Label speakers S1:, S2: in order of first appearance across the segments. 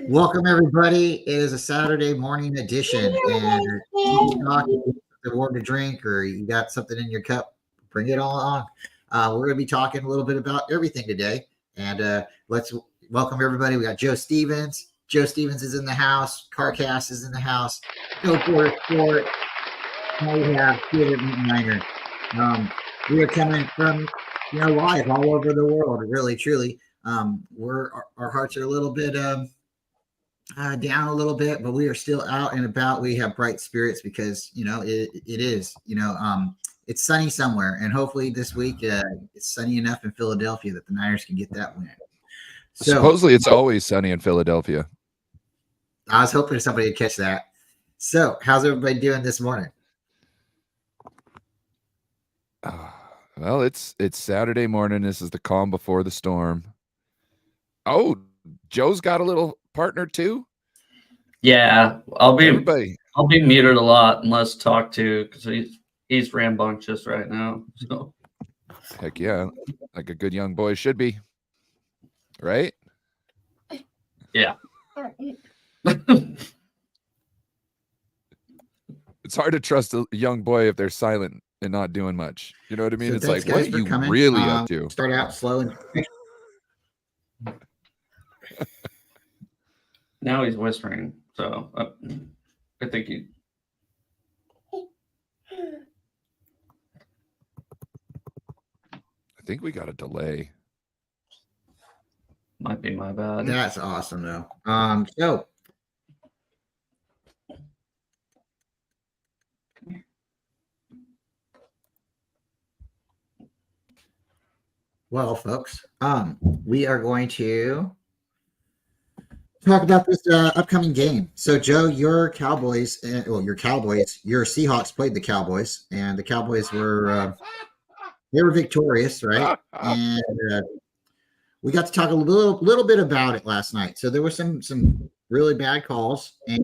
S1: Welcome, everybody. It is a Saturday morning edition, and you can talk, you get water to drink, or you got something in your cup, bring it all on. We're going to be talking a little bit about everything today, and let's welcome everybody. We got Joe Stevens. Joe Stevens is in the house. Carcast is in the house. No Forest Sport. Now we have Peter Miner. We are coming from live all over the world. Really, truly, our hearts are a little bit down a little bit, but we are still out and about. We have bright spirits because it is it's sunny somewhere, and hopefully this week it's sunny enough in Philadelphia that the Niners can get that win.
S2: So supposedly it's always sunny in Philadelphia.
S1: I was hoping somebody would catch that. So how's everybody doing this morning?
S2: Well, it's Saturday morning. This is the calm before the storm. Oh, Joe's got a little partner too.
S3: Yeah, I'll be muted a lot unless talked to because he's rambunctious right now. So
S2: heck yeah, like a good young boy should be, right?
S3: Yeah.
S2: It's hard to trust a young boy if they're silent and not doing much. You know what I mean?
S1: So
S2: it's like, what are you really up to?
S1: Start out slow and
S3: now he's whispering. So I think he.
S2: I think we got a delay.
S3: Might be my bad.
S1: That's awesome, though. So. Well, folks, we are going to talk about this upcoming game. So, Joe, your Seahawks played the Cowboys, and the Cowboys were victorious, right? And we got to talk a little bit about it last night. So there were some really bad calls, and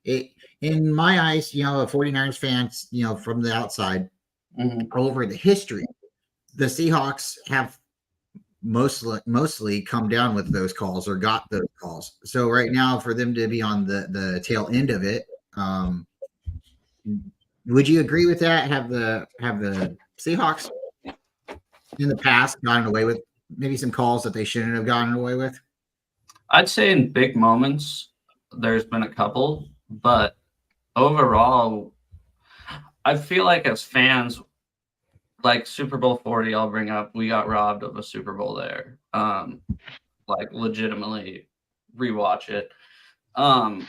S1: it, in my eyes, a 49ers fans, from the outside, over the history, the Seahawks have mostly come down with those calls or got those calls. So right now, for them to be on the tail end of it, would you agree with that? Have the Seahawks in the past gotten away with maybe some calls that they shouldn't have gotten away with?
S3: I'd say in big moments, there's been a couple, but overall, I feel like as fans, like Super Bowl 40, I'll bring up, we got robbed of a Super Bowl there. Like legitimately rewatch it. I'd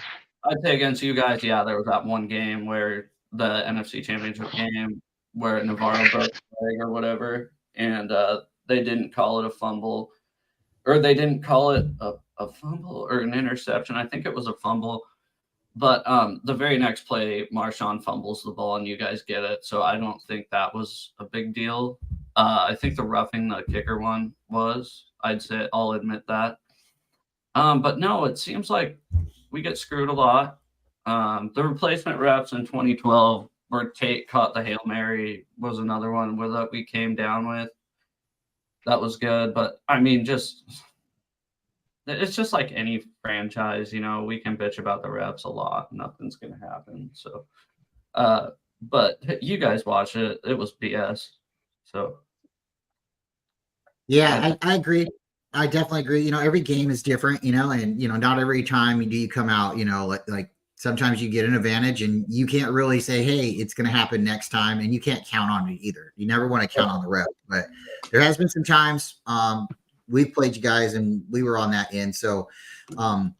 S3: say against you guys, yeah, there was that one game where the NFC Championship game where Navarro broke the leg or whatever, and they didn't call it a fumble, or they didn't call it a fumble or an interception. I think it was a fumble. But the very next play, Marshawn fumbles the ball, and you guys get it. So I don't think that was a big deal. I think the roughing the kicker one was. I'd say I'll admit that. But no, it seems like we get screwed a lot. The replacement refs in 2012, where Tate caught the Hail Mary, was another one where that we came down with. That was good. But, I mean, it's just like any franchise, we can bitch about the refs a lot. Nothing's going to happen. So, but you guys watch it. It was BS. So.
S1: Yeah, I agree. I definitely agree. Every game is different, and, not every time do you come out, like sometimes you get an advantage and you can't really say, hey, it's going to happen next time. And you can't count on it either. You never want to count on the ref, but there has been some times, we've played you guys and we were on that end. So I'm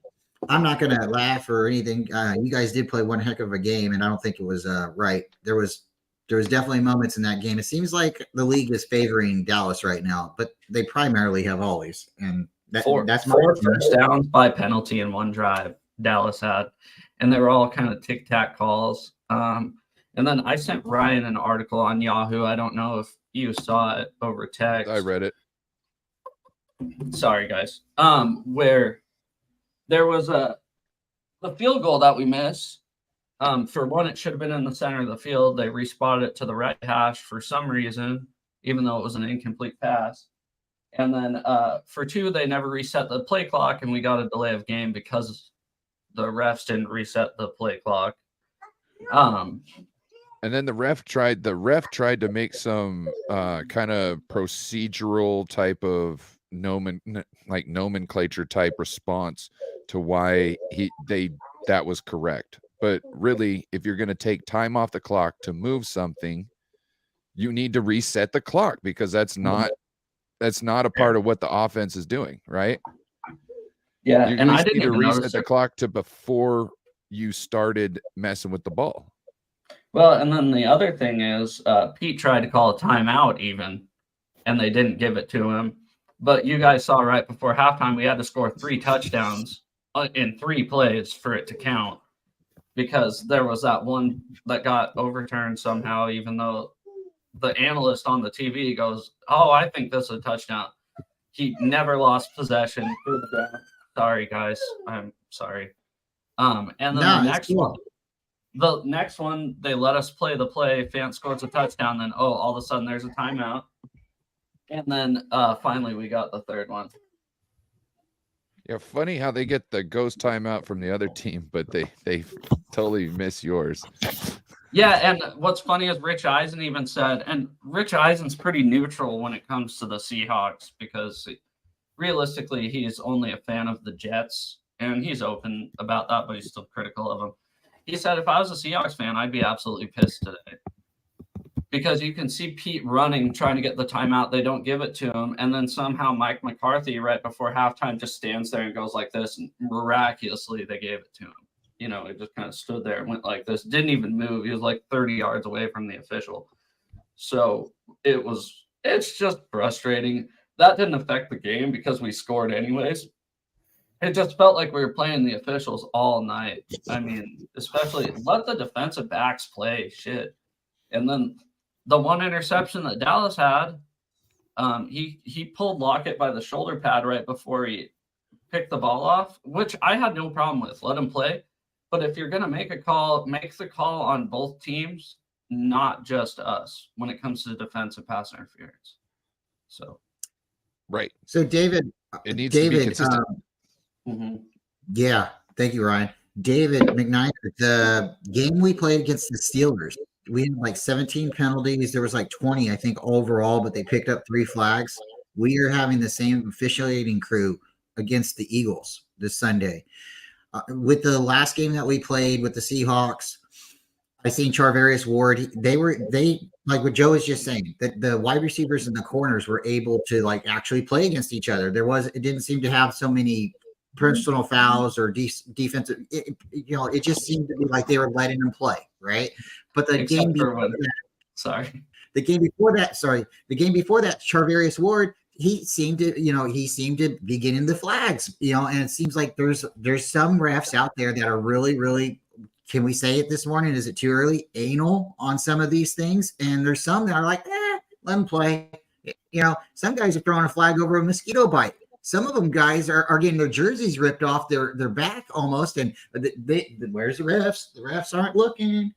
S1: not going to laugh or anything. You guys did play one heck of a game, and I don't think it was right. There was definitely moments in that game. It seems like the league is favoring Dallas right now, but they primarily have always. And that's
S3: four first downs by penalty in one drive Dallas had, and they were all kind of tic-tac calls. And then I sent Ryan an article on Yahoo. I don't know if you saw it over text.
S2: I read it.
S3: Sorry, guys. Where there was the field goal that we missed. For one, it should have been in the center of the field. They respotted it to the right hash for some reason, even though it was an incomplete pass. And then for 2, they never reset the play clock, and we got a delay of game because the refs didn't reset the play clock.
S2: And then the ref tried to make some kind of procedural type of nomenclature type response to why that was correct. But really, if you're going to take time off the clock to move something, you need to reset the clock, because that's not a part of what the offense is doing, right?
S3: Yeah,
S2: You
S3: and I
S2: need
S3: didn't
S2: to
S3: even
S2: reset
S3: notice
S2: the
S3: it.
S2: clock to before you started messing with the ball.
S3: Well, and then the other thing is Pete tried to call a timeout even, and they didn't give it to him. But you guys saw right before halftime, we had to score 3 touchdowns in 3 plays for it to count, because there was that one that got overturned somehow, even though the analyst on the TV goes, "Oh, I think this is a touchdown." He never lost possession. Sorry, guys. I'm sorry. And then
S1: No, it's cool.
S3: the next one, they let us play the play. Fant scores a touchdown. Then, all of a sudden, there's a timeout. And then finally, we got the third one.
S2: Yeah, funny how they get the ghost timeout from the other team, but they totally miss yours.
S3: Yeah, and what's funny is Rich Eisen even said, and Rich Eisen's pretty neutral when it comes to the Seahawks, because realistically, he's only a fan of the Jets, and he's open about that, but he's still critical of them. He said, if I was a Seahawks fan, I'd be absolutely pissed today, because you can see Pete running, trying to get the timeout. They don't give it to him. And then somehow Mike McCarthy, right before halftime, just stands there and goes like this. And miraculously, they gave it to him. You know, it just kind of stood there and went like this. Didn't even move. He was like 30 yards away from the official. So it's just frustrating. That didn't affect the game because we scored anyways. It just felt like we were playing the officials all night. I mean, especially let the defensive backs play shit. And then the one interception that Dallas had, he pulled Lockett by the shoulder pad right before he picked the ball off, which I had no problem with. Let him play. But if you're going to make a call, make the call on both teams, not just us, when it comes to defensive pass interference. So,
S2: right.
S1: So David,
S2: it needs to be consistent.
S1: Yeah, thank you, Ryan. David McKnight, the game we played against the Steelers, we had like 17 penalties. There was like 20, I think, overall, but they picked up 3 flags. We are having the same officiating crew against the Eagles this Sunday. With the last game that we played with the Seahawks, I seen Charvarius Ward. They like what Joe was just saying, that the wide receivers and the corners were able to like actually play against each other. It didn't seem to have so many personal fouls or defensive. It just seemed to be like they were letting them play, right? But the game before that, Charvarius Ward, he seemed to be getting the flags, and it seems like there's some refs out there that are really, really, can we say it this morning? Is it too early? Anal on some of these things. And there's some that are like, let them play. Some guys are throwing a flag over a mosquito bite. Some of them guys are getting their jerseys ripped off their back almost. And where's the refs? The refs aren't looking.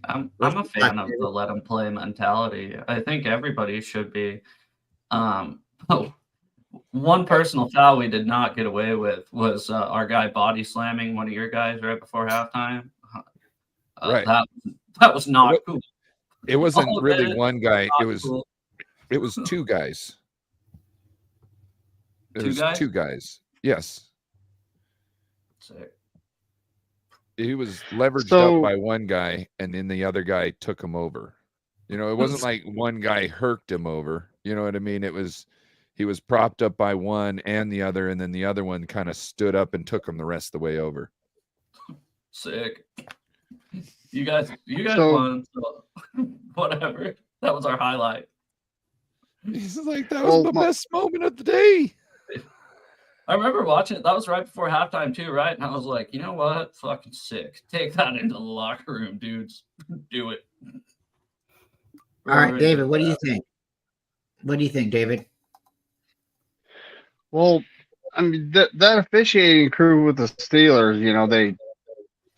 S3: I'm a fan of the let them play mentality. I think everybody should be. One personal foul we did not get away with was our guy body slamming one of your guys right before halftime.
S2: Right.
S3: That was not cool.
S2: It wasn't really one guy. It was 2 guys. Two guys. Yes.
S3: Sick.
S2: He was leveraged up by one guy, and then the other guy took him over. It wasn't like one guy herked him over. You know what I mean? He was propped up by one and the other, and then the other one kind of stood up and took him the rest of the way over.
S3: Sick. You guys won. So whatever. That was our highlight.
S2: He's like, that was the best moment of the day.
S3: I remember watching it. That was right before halftime too, right? And I was like, you know what? Fucking sick. Take that into the locker room, dudes. Do it.
S1: All right, David, what do you think? What do you think, David?
S4: Well, I mean, that officiating crew with the Steelers,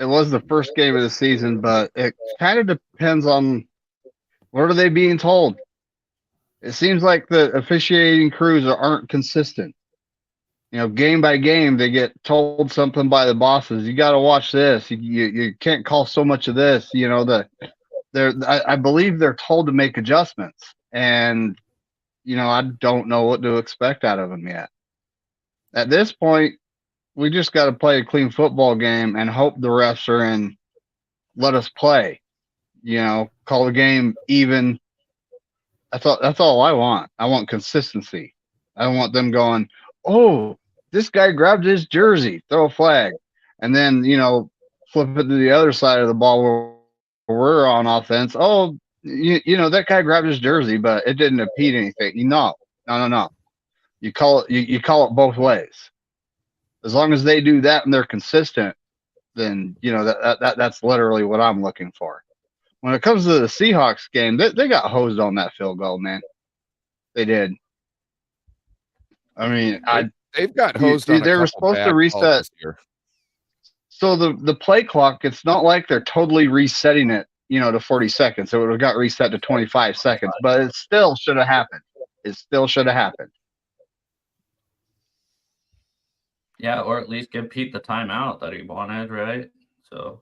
S4: it was the first game of the season, but it kind of depends on what are they being told. It seems like the officiating crews aren't consistent. Game by game, they get told something by the bosses. You got to watch this. You can't call so much of this. I believe they're told to make adjustments, and I don't know what to expect out of them yet. At this point, we just got to play a clean football game and hope the refs are in. Let us play. Call the game even. That's all I want. I want consistency. I don't want them going, oh, this guy grabbed his jersey, throw a flag, and then flip it to the other side of the ball where we're on offense. Oh, that guy grabbed his jersey, but it didn't impede anything. No. You call it both ways. As long as they do that and they're consistent, then that's literally what I'm looking for. When it comes to the Seahawks game, they got hosed on that field goal, man. They did. I mean,
S2: they've got hosed on.
S4: They were supposed to reset. So the play clock, it's not like they're totally resetting it, to 40 seconds. It would have got reset to 25 seconds, but it still should have happened. It still should have happened.
S3: Yeah, or at least give Pete the timeout that he wanted, right? So.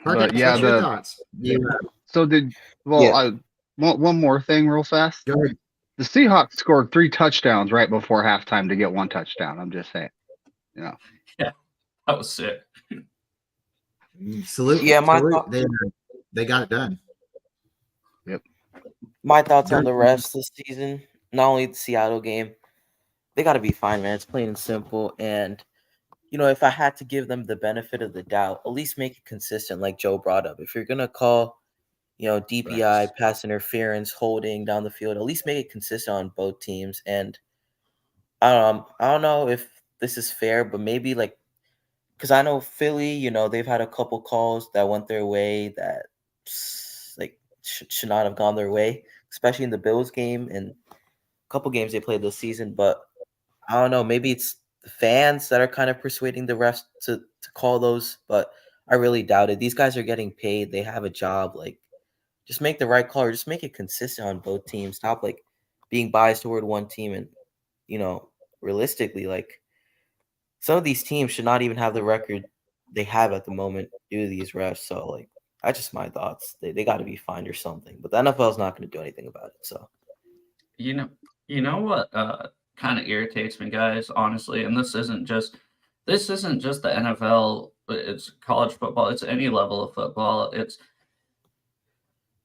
S1: But yeah, what's your thoughts?
S4: So one more thing real fast.
S1: Go ahead.
S4: The Seahawks scored 3 touchdowns right before halftime to get 1 touchdown. I'm just saying.
S3: Yeah, that was sick.
S1: Salute.
S5: Yeah,
S1: they got it done.
S4: Yep.
S5: My thoughts on the refs this season, not only the Seattle game, they got to be fine, man. It's plain and simple. And, if I had to give them the benefit of the doubt, at least make it consistent like Joe brought up. If you're going to call, DPI, pass interference, holding down the field, at least make it consistent on both teams. And I don't know if this is fair, but maybe because I know Philly, they've had a couple calls that went their way that should not have gone their way, especially in the Bills game and a couple games they played this season. But I don't know, maybe it's the fans that are kind of persuading the refs to call those, but I really doubt it. These guys are getting paid. They have a job. Just make the right call or just make it consistent on both teams. Stop being biased toward one team and, realistically, some of these teams should not even have the record they have at the moment due to these refs. So, that's just my thoughts. They got to be fined or something. But the NFL is not going to do anything about it. So,
S3: you know what kind of irritates me, guys, honestly, and this isn't just the NFL, but it's college football. It's any level of football. It's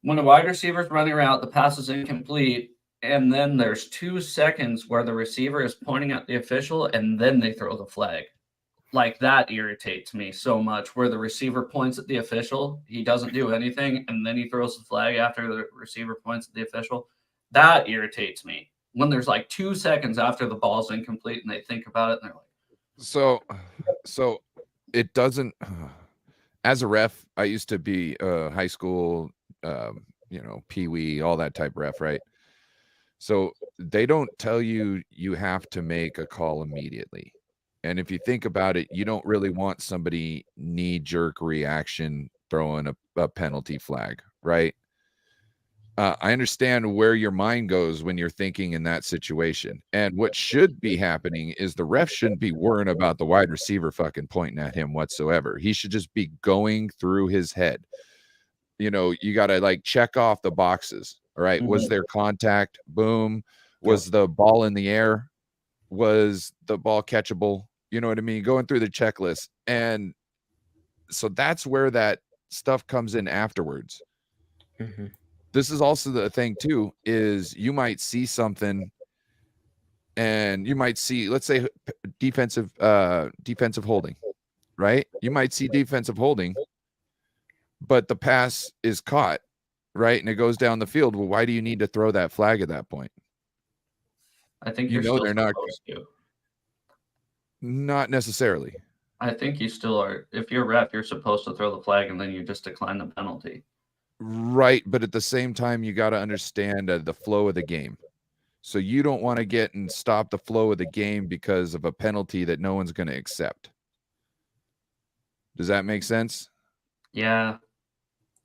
S3: when a wide receiver's running around, the pass is incomplete, and then there's 2 seconds where the receiver is pointing at the official, and then they throw the flag. That irritates me so much, where the receiver points at the official, he doesn't do anything, and then he throws the flag after the receiver points at the official. That irritates me. When there's 2 seconds after the ball's incomplete and they think about it and they're like,
S2: so it doesn't, as a ref, I used to be high school, peewee, all that type ref, right? So they don't tell you have to make a call immediately. And if you think about it, you don't really want somebody knee-jerk reaction throwing a penalty flag, right? I understand where your mind goes when you're thinking in that situation. And what should be happening is the ref shouldn't be worrying about the wide receiver fucking pointing at him whatsoever. He should just be going through his head. You got to check off the boxes. All right. Mm-hmm. Was there contact? Boom. Was the ball in the air? Was the ball catchable? You know what I mean? Going through the checklist. And so that's where that stuff comes in afterwards. Mm-hmm. This is also the thing too, is you might see something and you might see, let's say defensive holding, right? You might see defensive holding, but the pass is caught, right? And it goes down the field. Well, why do you need to throw that flag at that point?
S3: I think they're not supposed to.
S2: Not necessarily.
S3: I think you still are. If you're a ref, you're supposed to throw the flag and then you just decline the penalty.
S2: Right, but at the same time, you got to understand the flow of the game. So you don't want to get and stop the flow of the game because of a penalty that no one's going to accept. Does that make sense?
S3: Yeah.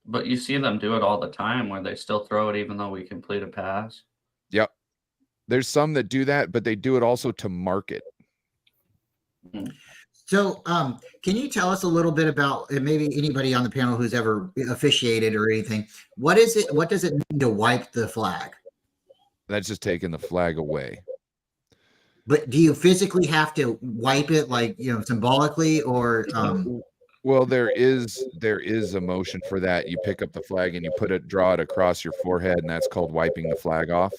S3: But you see them do it all the time where they still throw it even though we complete a pass.
S2: Yep. There's some that do that, but they do it also to market.
S1: So, can you tell us a little bit about, and maybe anybody on the panel who's ever officiated or anything? What is it? What does it mean to wipe the flag?
S2: That's just taking the flag away.
S1: But do you physically have to wipe it, like, symbolically, or?
S2: Well, there is a motion for that. You pick up the flag and you draw it across your forehead, and that's called wiping the flag off.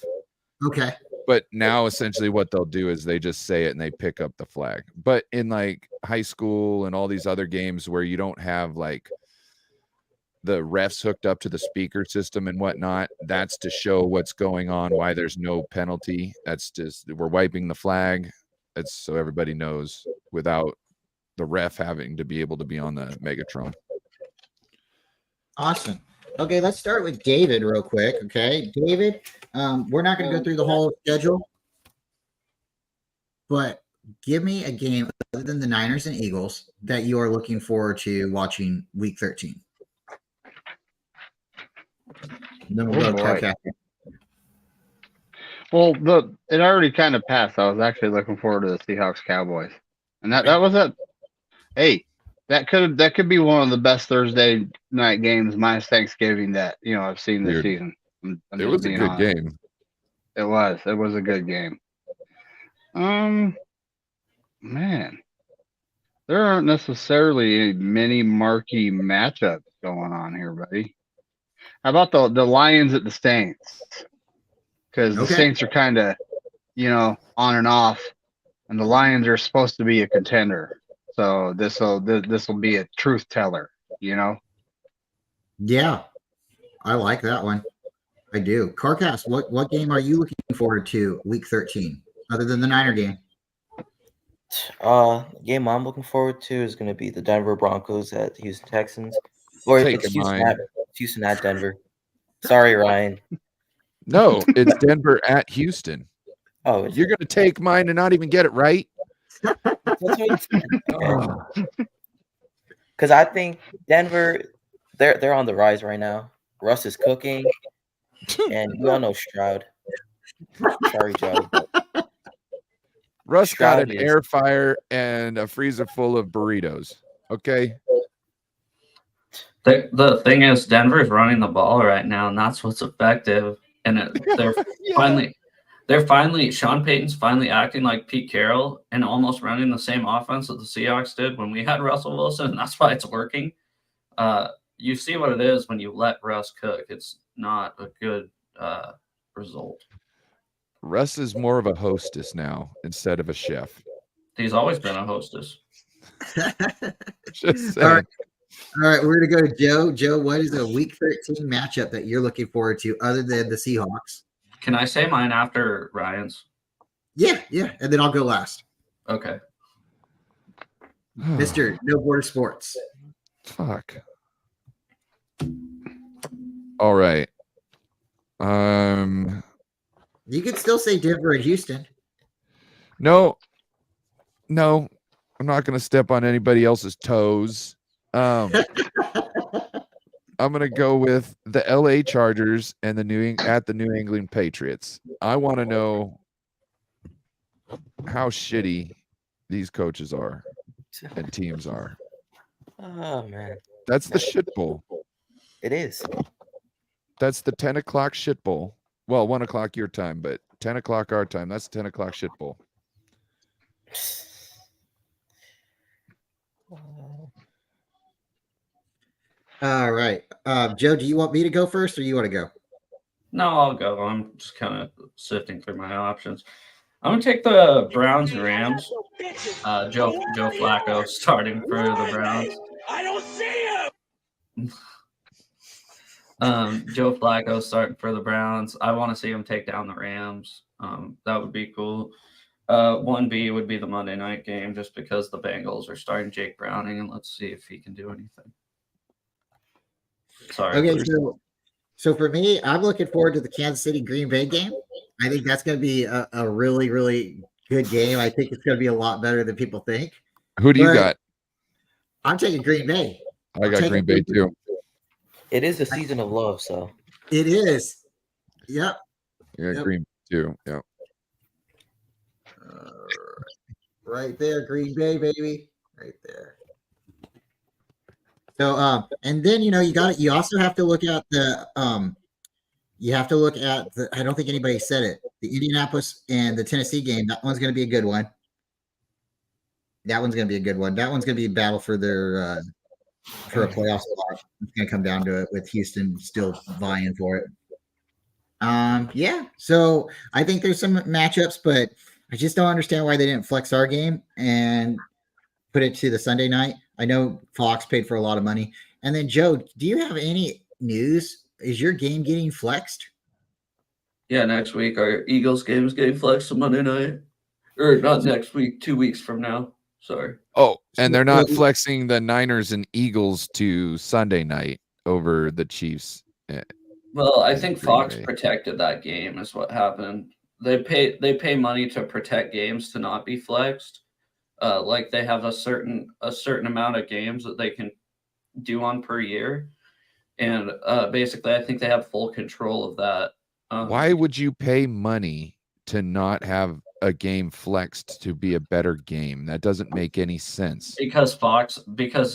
S1: Okay.
S2: But now essentially what they'll do is they just say it and they pick up the flag. But in like high school and all these other games where you don't have like the refs hooked up to the speaker system and whatnot, that's to show what's going on, why there's no penalty. That's just, we're wiping the flag. It's so everybody knows without the ref having to be able to be on the Megatron.
S1: Awesome. Okay, let's start with David real quick. Okay, David, we're not going to go through the whole schedule, but give me a game other than the Niners and Eagles that you are looking forward to watching Week 13. And then we'll go Carcass.
S4: Well, it already kind of passed. I was actually looking forward to the Seahawks Cowboys, and that was it. Hey, that could be one of the best Thursday night games minus Thanksgiving that I've seen this season.
S2: It was a good game.
S4: It was a good game. Man, there aren't necessarily many marquee matchups going on here, buddy. How about the Lions at the Saints? Because the Saints are kind of, on and off, and the Lions are supposed to be a contender. So this will be a truth teller, Yeah,
S1: I like that one. I do. Carcass, what game are you looking forward to Week 13 other than the Niner game?
S5: The game I'm looking forward to is going to be the Denver Broncos at Houston Texans, or it's Houston at Denver. Sorry, Ryan.
S2: No, it's Denver at Houston.
S5: Oh,
S2: you're going to take mine and not even get it right?
S5: Because I think Denver, they're on the rise right now. Russ is cooking, and we all know Stroud. Sorry, Joe.
S2: Russ got an air fryer and a freezer full of burritos. Okay.
S3: The thing is, Denver's running the ball right now, and that's what's effective. And they're finally Sean Payton's finally acting like Pete Carroll and almost running the same offense that the Seahawks did when we had Russell Wilson, and that's why it's working. You see what it is when you let Russ cook. It's not a good result.
S2: Russ is more of a hostess now instead of a chef.
S3: He's always been a hostess.
S2: Just
S1: All right, we're going to go to Joe. Joe, what is a Week 13 matchup that you're looking forward to other than the Seahawks?
S3: Can I say mine after Ryan's?
S1: Yeah, and then I'll go last.
S3: Okay.
S1: Mr. No Border Sports.
S2: Fuck. All right.
S1: You could still say Denver and Houston.
S2: No, I'm not going to step on anybody else's toes. I'm going to go with the LA Chargers and the New England Patriots. I want to know how shitty these coaches are and teams are.
S5: Oh, man.
S2: That's the shit bowl.
S5: It is.
S2: That's the 10 o'clock shit bowl. Well, 1 o'clock your time, but 10 o'clock our time. That's the 10 o'clock shit bowl.
S1: All right. Joe, do you want me to go first or you want to go?
S3: No, I'll go. I'm just kind of sifting through my options. I'm going to take the Browns and Rams. Joe Flacco starting for the Browns.
S6: I don't see him.
S3: Joe Flacco starting for the Browns. I want to see him take down the Rams. That would be cool. 1B would be the Monday night game just because the Bengals are starting Jake Browning, and let's see if he can do anything. Sorry.
S1: Okay, so for me, I'm looking forward to the Kansas City Green Bay game. I think that's going to be a really, really good game. I think it's going to be a lot better than people think.
S2: Who do you got?
S1: I'm taking Green Bay.
S2: I got Green Bay too.
S5: It is a season of love, so
S1: It is. Yep.
S2: Yeah,
S1: Yep.
S2: Green too. Yeah.
S1: Right there, Green Bay, baby. Right there. So, and then you also have to look at the I don't think anybody said it. The Indianapolis and the Tennessee game. That one's going to be a good one. That one's going to be a good one. That one's going to be a battle for their for a playoff spot. It's going to come down to it with Houston still vying for it. Yeah. So I think there's some matchups, but I just don't understand why they didn't flex our game and put it to the Sunday night. I know Fox paid for a lot of money. And then Joe, do you have any news? Is your game getting flexed?
S3: Yeah, next week our Eagles game is getting flexed to Monday night, or not next week, 2 weeks from now. Sorry.
S2: Oh, and they're not flexing the Niners and Eagles to Sunday night over the Chiefs.
S3: Well, I think
S2: Green
S3: Fox
S2: Bay.
S3: protected that game is what happened. They pay money to protect games to not be flexed. Like they have a certain amount of games that they can do on per year, and basically I think they have full control of that.
S2: Why would you pay money to not have a game flexed to be a better game? That doesn't make any sense.
S3: Because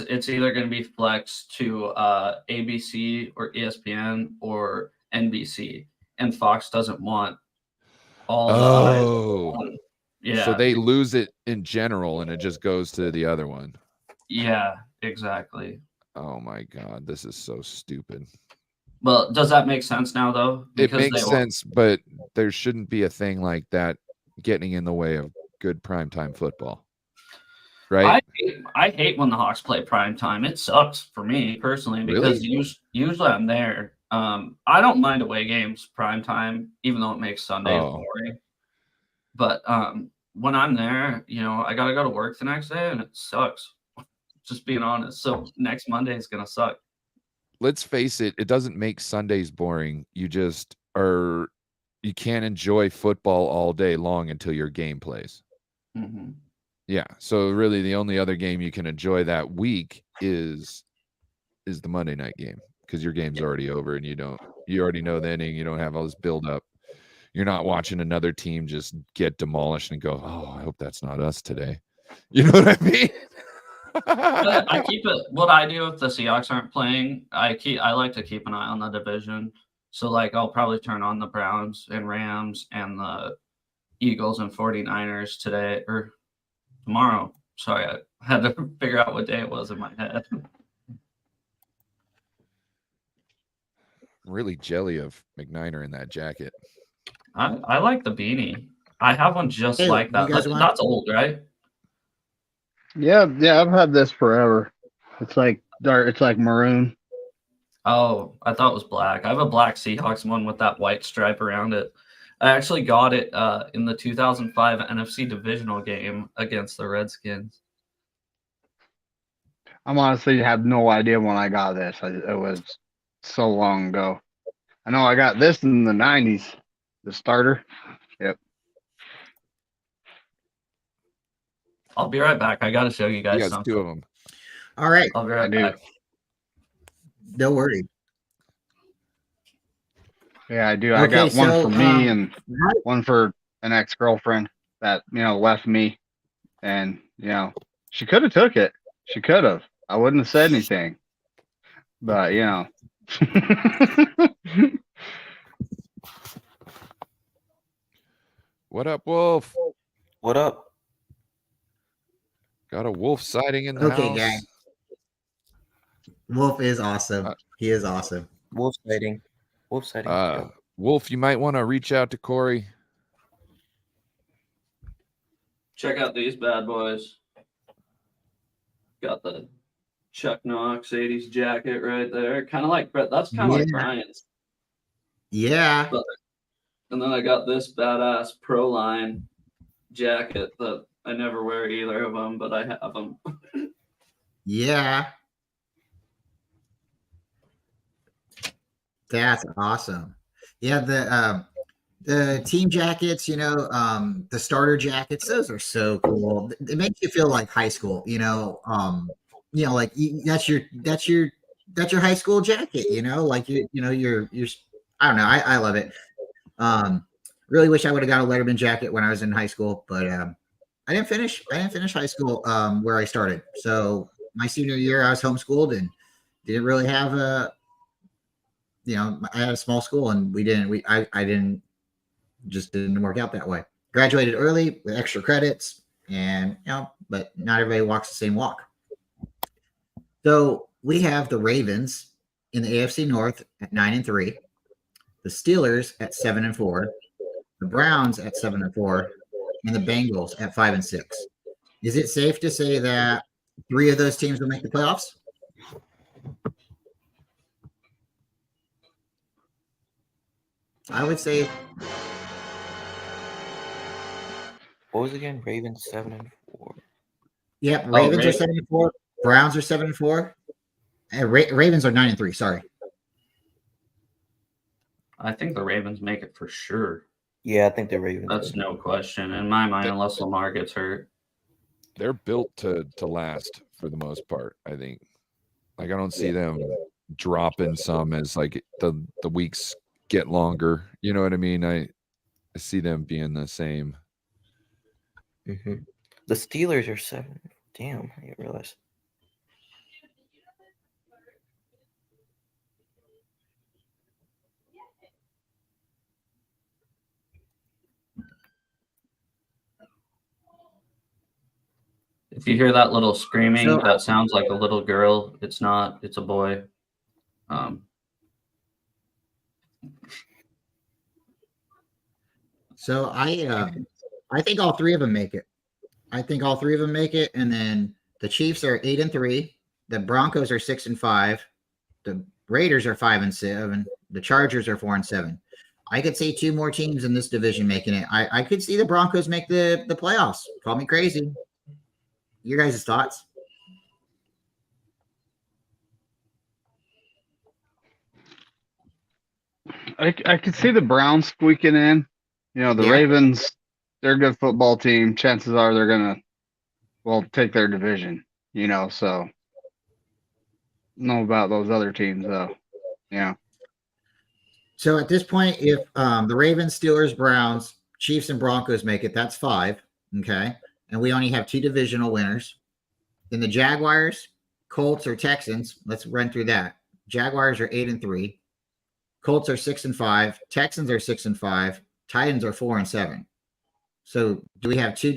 S3: it's either going to be flexed to ABC or ESPN or NBC, and Fox doesn't want all the eyes on. Yeah.
S2: So they lose it in general and it just goes to the other one.
S3: Yeah, exactly.
S2: Oh my God, this is so stupid.
S3: Well, does that make sense now, though?
S2: It makes sense, but there shouldn't be a thing like that getting in the way of good primetime football. Right?
S3: I hate when the Hawks play prime time. It sucks for me personally because usually I'm there. I don't mind away games prime time, even though it makes Sundays boring. But when I'm there, I gotta go to work the next day, and it sucks. Just being honest. So next Monday is gonna suck.
S2: Let's face it, it doesn't make Sundays boring. You can't enjoy football all day long until your game plays.
S3: Mm-hmm.
S2: Yeah. So really the only other game you can enjoy that week is the Monday night game because your game's already over and you already know the inning. You don't have all this build up. You're not watching another team just get demolished and go, oh, I hope that's not us today. You know what I mean?
S3: I keep it. What I do if the Seahawks aren't playing, I like to keep an eye on the division. So like I'll probably turn on the Browns and Rams and the Eagles and 49ers today or tomorrow. Sorry, I had to figure out what day it was in my head.
S2: Really jelly of McNiner in that jacket.
S3: I like the beanie. I have one just like that. That's old, right?
S4: Yeah, I've had this forever. It's like dark. It's like maroon.
S3: Oh, I thought it was black. I have a black Seahawks one with that white stripe around it. I actually got it in the 2005 NFC divisional game against the Redskins.
S4: I'm honestly have no idea when I got this. It was so long ago. I know I got this in the 90s, the starter. Yep.
S3: I'll be right back. I got to show you guys something.
S2: 2 of them.
S1: All right.
S3: I'll be right back.
S1: Don't worry.
S4: Yeah, I do. I got one for me and one for an ex-girlfriend that, left me. And, she could have took it. She could have. I wouldn't have said anything. But,
S2: What up, Wolf?
S5: What up?
S2: Got a wolf sighting in the house.
S1: Okay, gang. Wolf is awesome. He is awesome.
S5: Wolf sighting. Wolf sighting.
S2: Wolf, you might want to reach out to Corey.
S3: Check out these bad boys. Got the Chuck Knox 80s jacket right there. Kind of like Brett. That's kind of like Brian's.
S1: Yeah.
S3: And then I got this badass Pro Line jacket that I never wear either of them, but I have them.
S1: Yeah. That's awesome. Yeah, the team jackets, the starter jackets, those are so cool. It makes you feel like high school, like that's your that's your high school jacket, you know, like you're I don't know. I love it. Really wish I would have got a Letterman jacket when I was in high school, but I didn't finish high school where I started. So my senior year I was homeschooled and didn't really have a I had a small school and I didn't just didn't work out that way. Graduated early with extra credits and but not everybody walks the same walk. So we have the Ravens in the AFC North at 9-3, the Steelers at 7-4, the Browns at 7-4, and the Bengals at 5-6. Is it safe to say that 3 of those teams will make the playoffs? I would say.
S5: What was it again? Ravens 7-4.
S1: Yep, Ravens are 7-4. Browns are 7-4. Ravens are 9-3. Sorry.
S3: I think the Ravens make it for sure.
S5: Yeah, I think the Ravens.
S3: That's no question in my mind, unless Lamar gets hurt.
S2: They're built to last for the most part, I think. Like I don't see them dropping some as like the weeks get longer. You know what I mean? I see them being the same.
S5: Mm-hmm. The Steelers are 7. Damn, I didn't realize.
S3: If you hear that little screaming, that sounds like a little girl. It's not. It's a boy.
S1: So I think all 3 of them make it. I think all 3 of them make it, and then the Chiefs are 8-3, the Broncos are 6-5, the Raiders are 5-7, the Chargers are 4-7. I could see 2 more teams in this division making it. I could see the Broncos make the playoffs. Call me crazy. Your guys' thoughts?
S4: I could see the Browns squeaking in. The Ravens, they're a good football team. Chances are they're going to, take their division, so know about those other teams, though. Yeah.
S1: So at this point, if the Ravens, Steelers, Browns, Chiefs, and Broncos make it, that's 5. Okay. And we only have 2 divisional winners. Then the Jaguars, Colts, or Texans, let's run through that. Jaguars are 8-3. Colts are 6-5. Texans are 6-5. Titans are 4-7. So do we have 2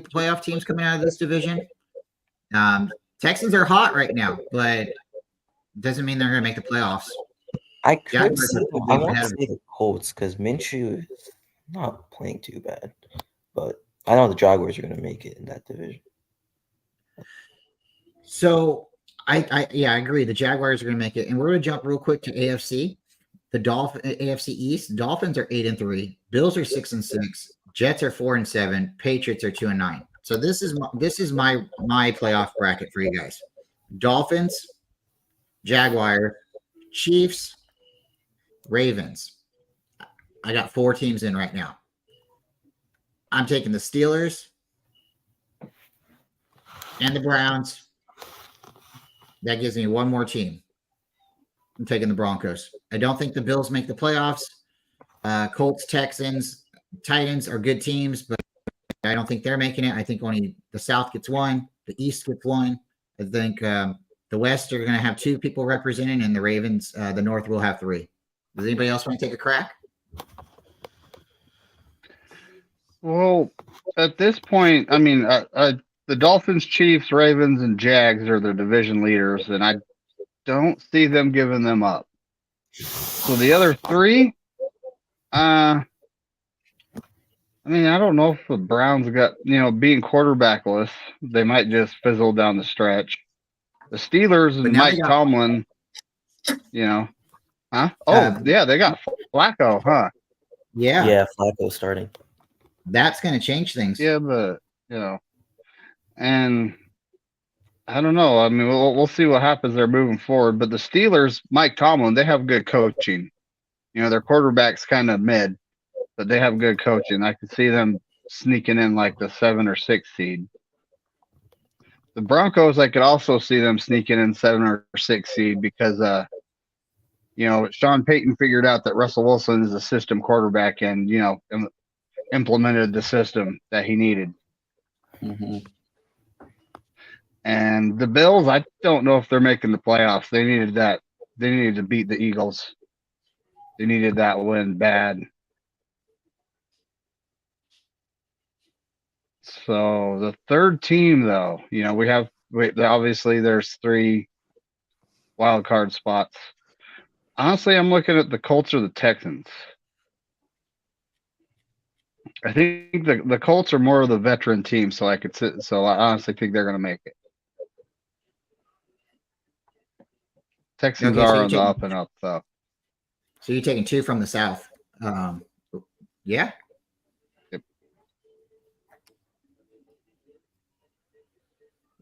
S1: playoff teams coming out of this division? Texans are hot right now, but doesn't mean they're going to make the playoffs.
S5: I want to say the Colts because Minshew is not playing too bad, but I know the Jaguars are going to make it in that division.
S1: So I agree. The Jaguars are going to make it, and we're going to jump real quick to AFC. The AFC East, Dolphins are 8-3, Bills are 6-6, Jets are 4-7, Patriots are 2-9. So this is my playoff bracket for you guys. Dolphins, Jaguars, Chiefs, Ravens. I got 4 teams in right now. I'm taking the Steelers and the Browns. That gives me 1 more team. I'm taking the Broncos. I don't think the Bills make the playoffs. Colts, Texans, Titans are good teams, but I don't think they're making it. I think only the South gets 1. The East gets 1. I think the West are going to have 2 people representing, and the Ravens, the North will have 3. Does anybody else want to take a crack?
S4: Well, at this point, I mean, the Dolphins, Chiefs, Ravens, and Jags are the division leaders, and I don't see them giving them up. So the other 3, I don't know if the Browns got, being quarterbackless, they might just fizzle down the stretch. The Steelers and Mike Tomlin, huh? Oh, yeah, they got Flacco, huh?
S5: Yeah, Flacco starting.
S1: That's going to change things.
S4: Yeah, but, and I don't know. I mean, we'll see what happens there moving forward. But the Steelers, Mike Tomlin, they have good coaching. Their quarterback's kind of mid, but they have good coaching. I could see them sneaking in like the 7 or 6 seed. The Broncos, I could also see them sneaking in 7 or 6 seed because, Sean Payton figured out that Russell Wilson is a system quarterback and, implemented the system that he needed.
S3: Mm-hmm.
S4: And the Bills, I don't know if they're making the playoffs. They needed that. They needed to beat the Eagles. They needed that win bad. So the third team, though, obviously there's 3 wild card spots. Honestly, I'm looking at the Colts or the Texans. I think the Colts are more of the veteran team, so I honestly think they're going to make it. Texans
S1: Okay, so
S4: are
S1: you're
S4: on the
S1: taking,
S4: up and up, though.
S1: so you're taking 2 from the South. Yeah.
S4: Yep.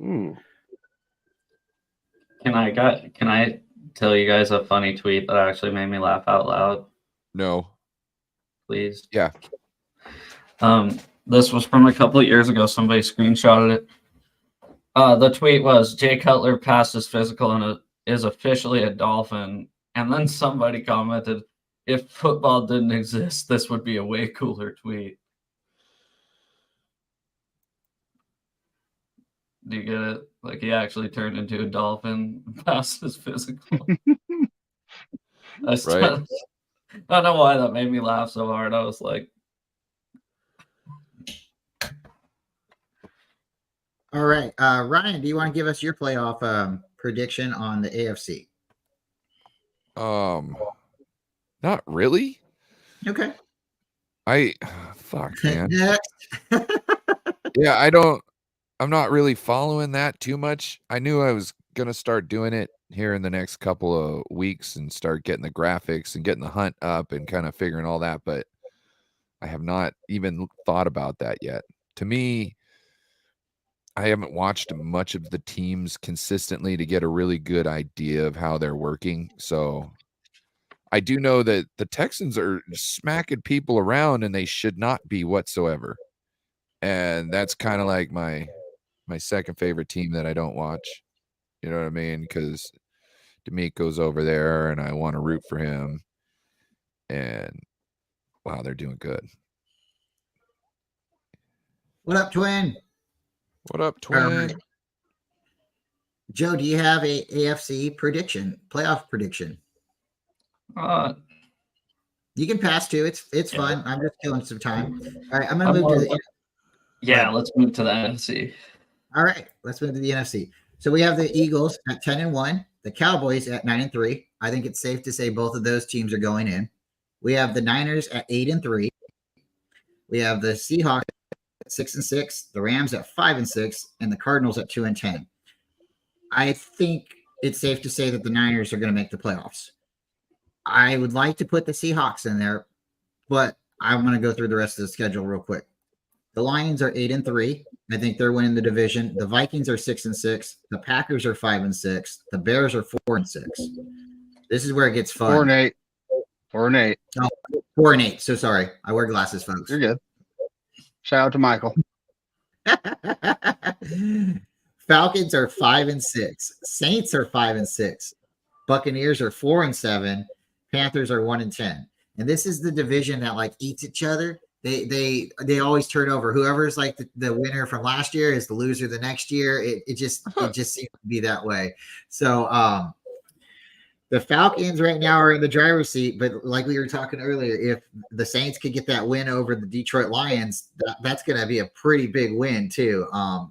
S4: Ooh.
S3: Can I tell you guys a funny tweet that actually made me laugh out loud?
S2: No.
S3: Please.
S2: Yeah.
S3: This was from a couple of years ago. Somebody screenshotted it. The tweet was Jay Cutler passed his physical and is officially a Dolphin. And then somebody commented, if football didn't exist, this would be a way cooler tweet. Do you get it? Like he actually turned into a Dolphin, passed his physical.
S2: Right.
S3: I don't know why that made me laugh so hard. I was like,
S1: All right. Ryan, do you want to give us your playoff prediction on the AFC?
S2: Not really.
S1: Okay.
S2: Fuck, man.
S1: Next.
S2: Yeah, I'm not really following that too much. I knew I was gonna start doing it here in the next couple of weeks and start getting the graphics and getting the hunt up and kind of figuring all that, but I have not even thought about that yet. To me, I haven't watched much of the teams consistently to get a really good idea of how they're working. So I do know that the Texans are smacking people around and they should not be whatsoever. And that's kind of like my second favorite team that I don't watch. You know what I mean? Because D'Amico's over there and I want to root for him. And wow, they're doing good.
S1: What up, Twin?
S2: What up, Twin?
S1: Joe, do you have a AFC prediction, playoff prediction? You can pass too. It's fun. I'm just killing some time. All right, I'm gonna move to the.
S3: Yeah, let's move to the NFC.
S1: All right, let's move to the NFC. So we have the Eagles at 10-1, the Cowboys at 9-3. I think it's safe to say both of those teams are going in. We have the Niners at 8-3. We have the Seahawks at 6-6, the Rams at 5-6, and the Cardinals at 2-10. I think it's safe to say that the Niners are going to make the playoffs. I would like to put the Seahawks in there, but I'm going to go through the rest of the schedule real quick. The Lions are 8-3. I think they're winning the division. The Vikings are 6-6. The Packers are 5-6. The Bears are 4-6. This is where it gets fun.
S4: 4-8. 4-8.
S1: Oh, 4-8. So sorry. I wear glasses, folks.
S4: You're good. Shout out to Michael.
S1: Falcons are 5-6. Saints are 5-6. Buccaneers are 4-7. Panthers are 1-10. And this is the division that like eats each other. They always turn over. Whoever's like the winner from last year is the loser the next year. It just seems to be that way. So the Falcons right now are in the driver's seat, but like we were talking earlier, if the Saints could get that win over the Detroit Lions, that's going to be a pretty big win too,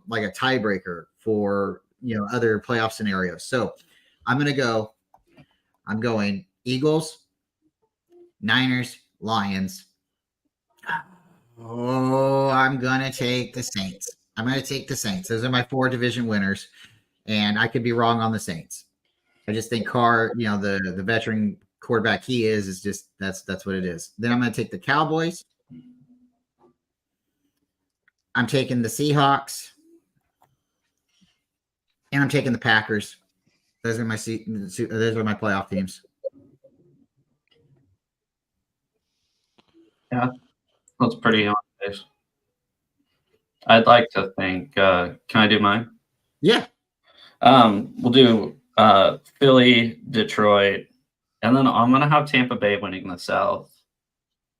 S1: like a tiebreaker for other playoff scenarios. So I'm going Eagles, Niners, Lions. Oh, I'm going to take the Saints. Those are my 4 division winners, and I could be wrong on the Saints. I just think Carr, the veteran quarterback he is just that's what it is. Then I'm going to take the Cowboys. I'm taking the Seahawks, and I'm taking the Packers. Those are my playoff teams.
S3: Yeah, that's pretty on base. I'd like to think. Can I do mine?
S1: Yeah.
S3: We'll do Philly, Detroit, and then I'm gonna have Tampa Bay winning the South.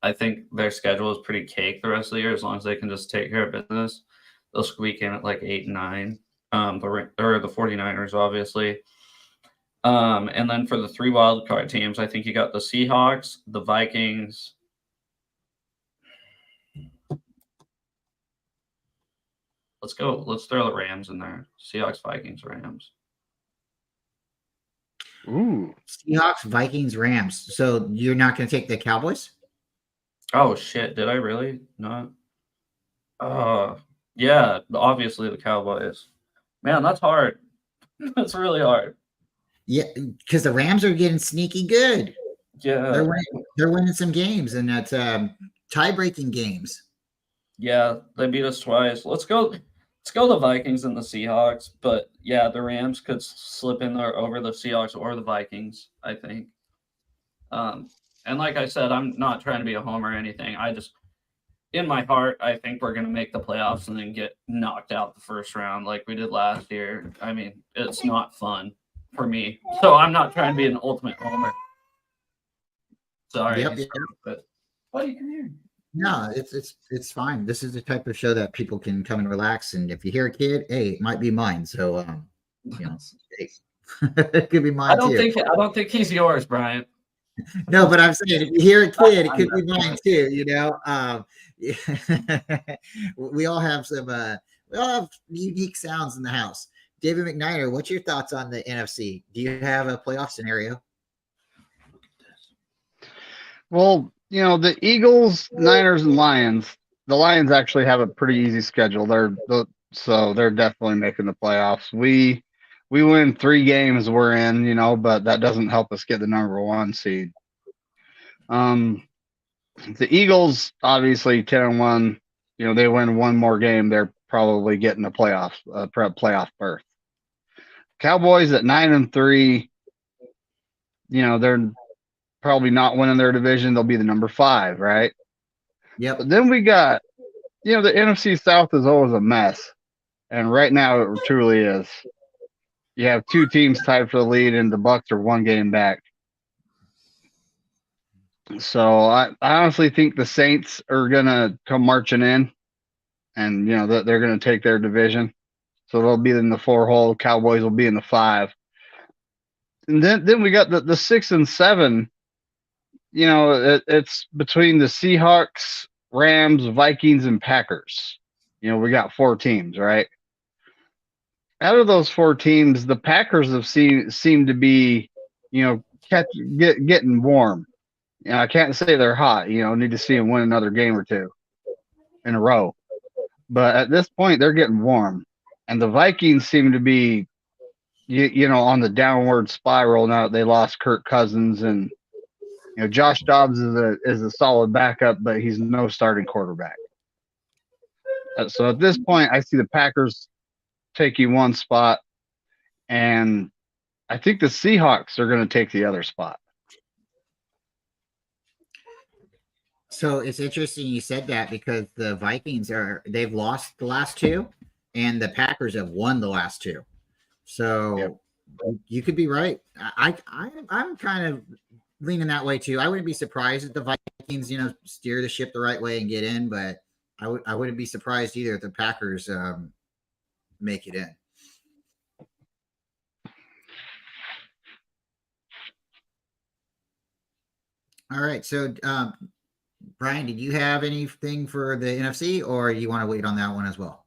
S3: I think their schedule is pretty cake the rest of the year as long as they can just take care of business. They'll squeak in at like 8 and 9. The 49ers, obviously. And then for the 3 wild card teams, I think you got the Seahawks, the Vikings. Let's go. Let's throw the Rams in there. Seahawks, Vikings, Rams.
S4: Ooh.
S1: Seahawks, Vikings, Rams. So you're not going to take the Cowboys?
S3: Oh shit! Did I really not? Yeah. Obviously the Cowboys. Man, that's hard. That's really hard.
S1: Yeah, because the Rams are getting sneaky good.
S3: Yeah.
S1: They're winning some games, and that's tie-breaking games.
S3: Yeah, they beat us twice. Let's go the Vikings and the Seahawks. But yeah, the Rams could slip in there over the Seahawks or the Vikings, I think. And like I said, I'm not trying to be a homer or anything. I just, in my heart, I think we're going to make the playoffs and then get knocked out the first round like we did last year. I mean, it's not fun for me. So I'm not trying to be an ultimate homer. Sorry.
S1: Yep.
S3: But buddy, come here.
S1: No, it's fine. This is the type of show that people can come and relax. And if you hear a kid, hey, it might be mine. So hey, it could be mine
S3: I don't
S1: too.
S3: think he's yours, Brian.
S1: No, but I'm saying if you hear a kid, it could be mine too. We all have unique sounds in the house. David McNider, what's your thoughts on the NFC? Do you have a playoff scenario?
S4: Well, the Eagles, Niners, and Lions. The Lions actually have a pretty easy schedule. So they're definitely making the playoffs. We win 3 games we're in, but that doesn't help us get the number 1 seed. The Eagles, obviously 10-1. They win 1 more game, they're probably getting a playoff berth. Cowboys at 9-3. They're probably not winning their division. They'll be the number 5, right?
S1: Yep.
S4: But then we got, the NFC South is always a mess, and right now it truly is. You have 2 teams tied for the lead, and the Bucs are 1 game back. So I honestly think the Saints are gonna come marching in, and they're gonna take their division. So they'll be in the 4 hole. Cowboys will be in the 5. And then we got the 6 and 7. It's between the Seahawks, Rams, Vikings, and Packers. We got 4 teams, right? Out of those 4 teams, the Packers have seemed to be, getting warm. I can't say they're hot. Need to see them win another game or 2 in a row. But at this point, they're getting warm, and the Vikings seem to be, on the downward spiral now that they lost Kirk Cousins, and Josh Dobbs is a solid backup, but he's no starting quarterback. So at this point, I see the Packers taking 1 spot, and I think the Seahawks are going to take the other spot.
S1: So it's interesting you said that, because the Vikings they've lost the last 2, and the Packers have won the last 2. So
S4: Yep.
S1: You could be right. I'm kind of leaning that way too. I wouldn't be surprised if the Vikings, steer the ship the right way and get in, but I wouldn't be surprised either if the Packers make it in. All right. So Brian, did you have anything for the NFC, or you want to wait on that one as well?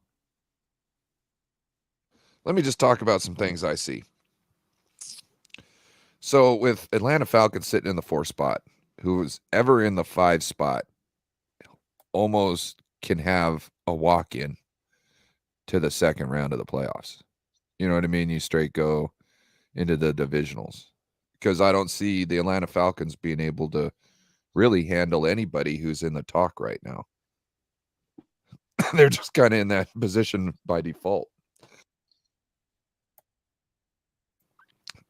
S2: Let me just talk about some things I see. So with Atlanta Falcons sitting in the 4 spot, who's ever in the 5 spot almost can have a walk-in to the second round of the playoffs. You know what I mean? You straight go into the divisionals, because I don't see the Atlanta Falcons being able to really handle anybody who's in the talk right now. They're just kind of in that position by default.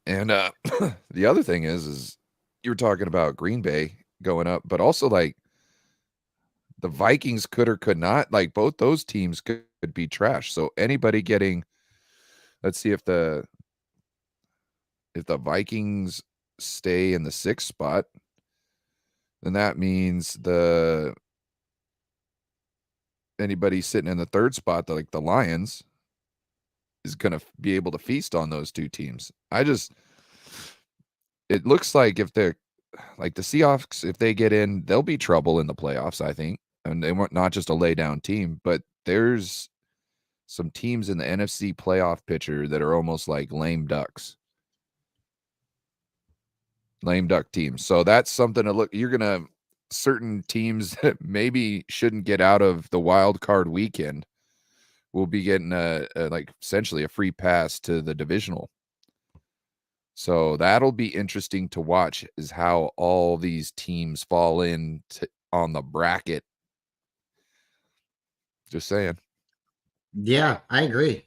S2: And the other thing is you were talking about Green Bay going up, but also like the Vikings could or could not, like both those teams could be trash. So anybody getting let's see if the Vikings stay in the 6th spot, then that means anybody sitting in the 3rd spot, like the Lions, is going to be able to feast on those two teams. It looks like if they're like the Seahawks, if they get in, they'll be trouble in the playoffs, I think. And they weren't not just a lay down team, but there's some teams in the NFC playoff picture that are almost like lame ducks. Lame duck teams. So that's something to look. You're going to certain teams that maybe shouldn't get out of the wild card weekend will be getting like essentially a free pass to the divisional. So that'll be interesting to watch, is how all these teams fall in on the bracket. Just saying.
S1: Yeah, I agree.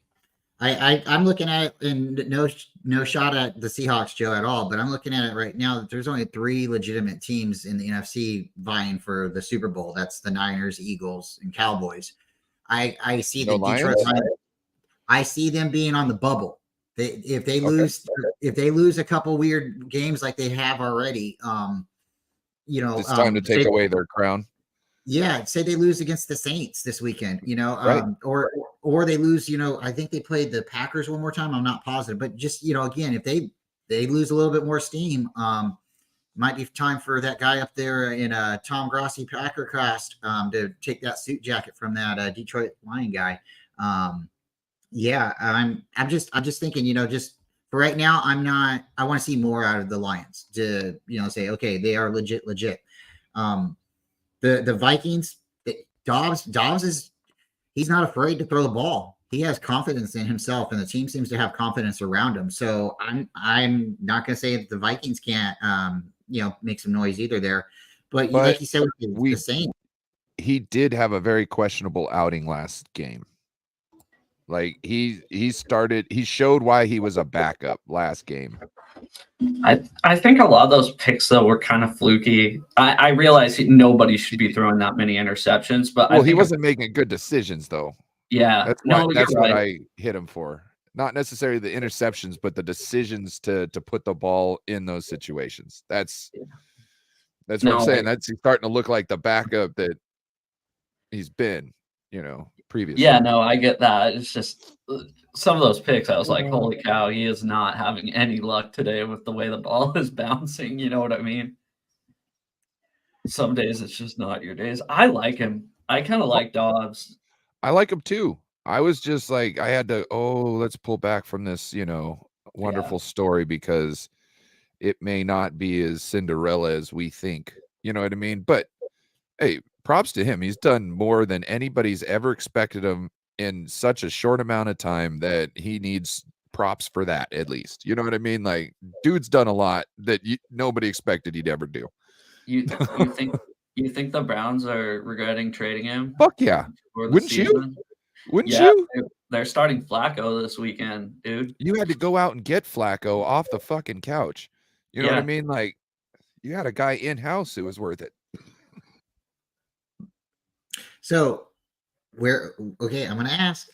S1: I'm looking at it, and no shot at the Seahawks, Joe, at all. But I'm looking at it right now that there's only 3 legitimate teams in the NFC vying for the Super Bowl. That's the Niners, Eagles, and Cowboys. I see the Detroit Lions. I see them being on the bubble. If they lose a couple weird games like they have already,
S2: it's time to take away their crown.
S1: Yeah, say they lose against the Saints this weekend,
S2: right.
S1: or they lose, I think they played the Packers one more time. I'm not positive, but just, again, if they lose a little bit more steam, might be time for that guy up there in Tom Grossi Packer cast to take that suit jacket from that Detroit Lion guy. Yeah, I'm just thinking, just for right now, I want to see more out of the Lions to, say, okay, they are legit. The Vikings, Dobbs he's not afraid to throw the ball. He has confidence in himself, and the team seems to have confidence around him. So I'm not going to say that the Vikings can't, make some noise either there. But like you said, the same.
S2: He did have a very questionable outing last game. Like he showed why he was a backup last game.
S3: I think a lot of those picks though were kind of fluky. I realize nobody should be throwing that many interceptions, but
S2: he wasn't making good decisions though.
S3: Yeah,
S2: that's what I hit him for. Not necessarily the interceptions, but the decisions to put the ball in those situations. That's what I'm saying. He's starting to look like the backup that he's been, previously.
S3: Yeah, no, I get that. It's just some of those picks, I was like, holy cow, he is not having any luck today with the way the ball is bouncing. You know what I mean? Some days it's just not your days. I like him. I kind of like Dobbs.
S2: I like him too. I was just like, I had to, let's pull back from this, wonderful story, because it may not be as Cinderella as we think. You know what I mean? But hey, props to him. He's done more than anybody's ever expected him in such a short amount of time that he needs props for that, at least. You know what I mean? Like, dude's done a lot that nobody expected he'd ever do.
S3: You think the Browns are regretting trading him?
S2: Fuck yeah. Wouldn't you? Wouldn't you?
S3: They're starting Flacco this weekend, dude.
S2: You had to go out and get Flacco off the fucking couch. You know what I mean? Like, you had a guy in-house who was worth it.
S1: So I'm going to ask,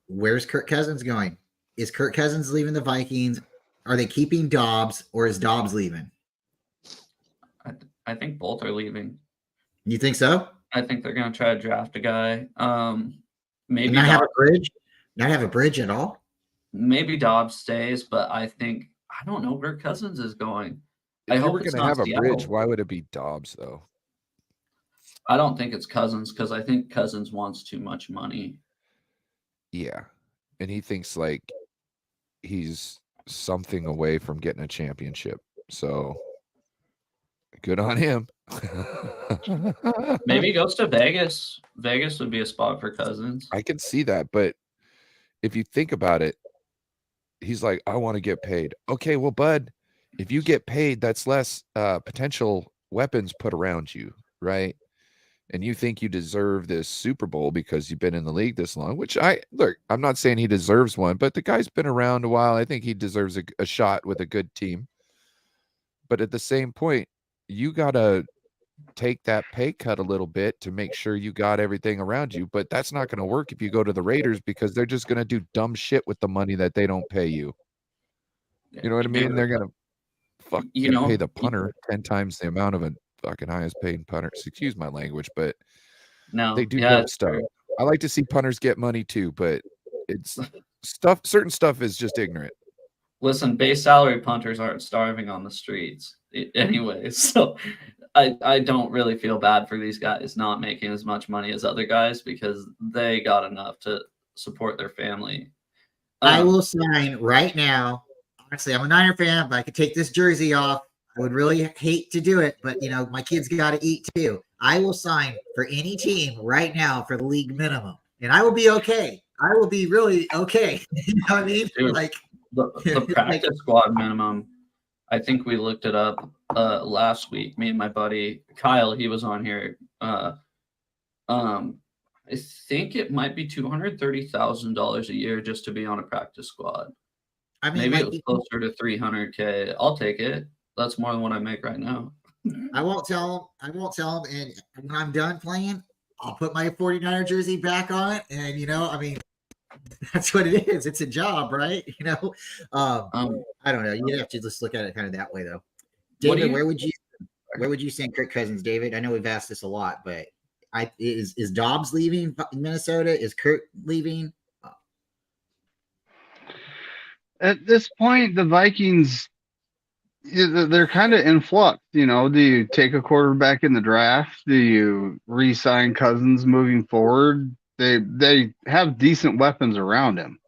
S1: where's Kirk Cousins going? Is Kirk Cousins leaving the Vikings? Are they keeping Dobbs, or is Dobbs leaving?
S3: I think both are leaving.
S1: You think so?
S3: I think they're going to try to draft a guy. Maybe
S1: not have a bridge? Not have a bridge at all?
S3: Maybe Dobbs stays, but I don't know where Cousins is going.
S2: If you were going to have a bridge, why would it be Dobbs, though?
S3: I don't think it's Cousins, because I think Cousins wants too much money.
S2: Yeah. And he thinks like he's something away from getting a championship. So good on him.
S3: Maybe he goes to Vegas. Vegas would be a spot for Cousins.
S2: I can see that. But if you think about it, he's like, I want to get paid. Okay, well, bud, if you get paid, that's less potential weapons put around you, right? And you think you deserve this Super Bowl because you've been in the league this long, which I'm not saying he deserves one, but the guy's been around a while. I think he deserves a shot with a good team. But at the same point, you got to take that pay cut a little bit to make sure you got everything around you. But that's not going to work if you go to the Raiders, because they're just going to do dumb shit with the money that they don't pay you. You know what I mean? They're going to pay the punter 10 times the amount of a fucking highest paid punter. Excuse my language, but they do dumb stuff.
S3: True.
S2: I like to see punters get money too, but it's certain stuff is just ignorant.
S3: Listen, base salary punters aren't starving on the streets anyway, so I don't really feel bad for these guys not making as much money as other guys, because they got enough to support their family.
S1: I will sign right now. Honestly, I'm a Niner fan, but I could take this jersey off. I would really hate to do it, but my kids got to eat too. I will sign for any team right now for the league minimum, and I will be okay. I will be really okay. You know what I mean?
S3: Dude,
S1: like
S3: the practice squad minimum, I think we looked it up last week. Me and my buddy Kyle, he was on here. I think it might be $230,000 a year just to be on a practice squad.
S1: I mean,
S3: maybe it was closer to $300K. I'll take it. That's more than what I make right now.
S1: I won't tell them. And when I'm done playing, I'll put my 49er jersey back on. And, I mean, that's what it is. It's a job, right? I don't know. You have to just look at it kind of that way, though. David, where would you send Kirk Cousins, David? I know we've asked this a lot, but is Dobbs leaving Minnesota? Is Kirk leaving?
S4: At this point, the Vikings, they're kind of in flux. Do you take a quarterback in the draft? Do you re-sign Cousins moving forward? They have decent weapons around him.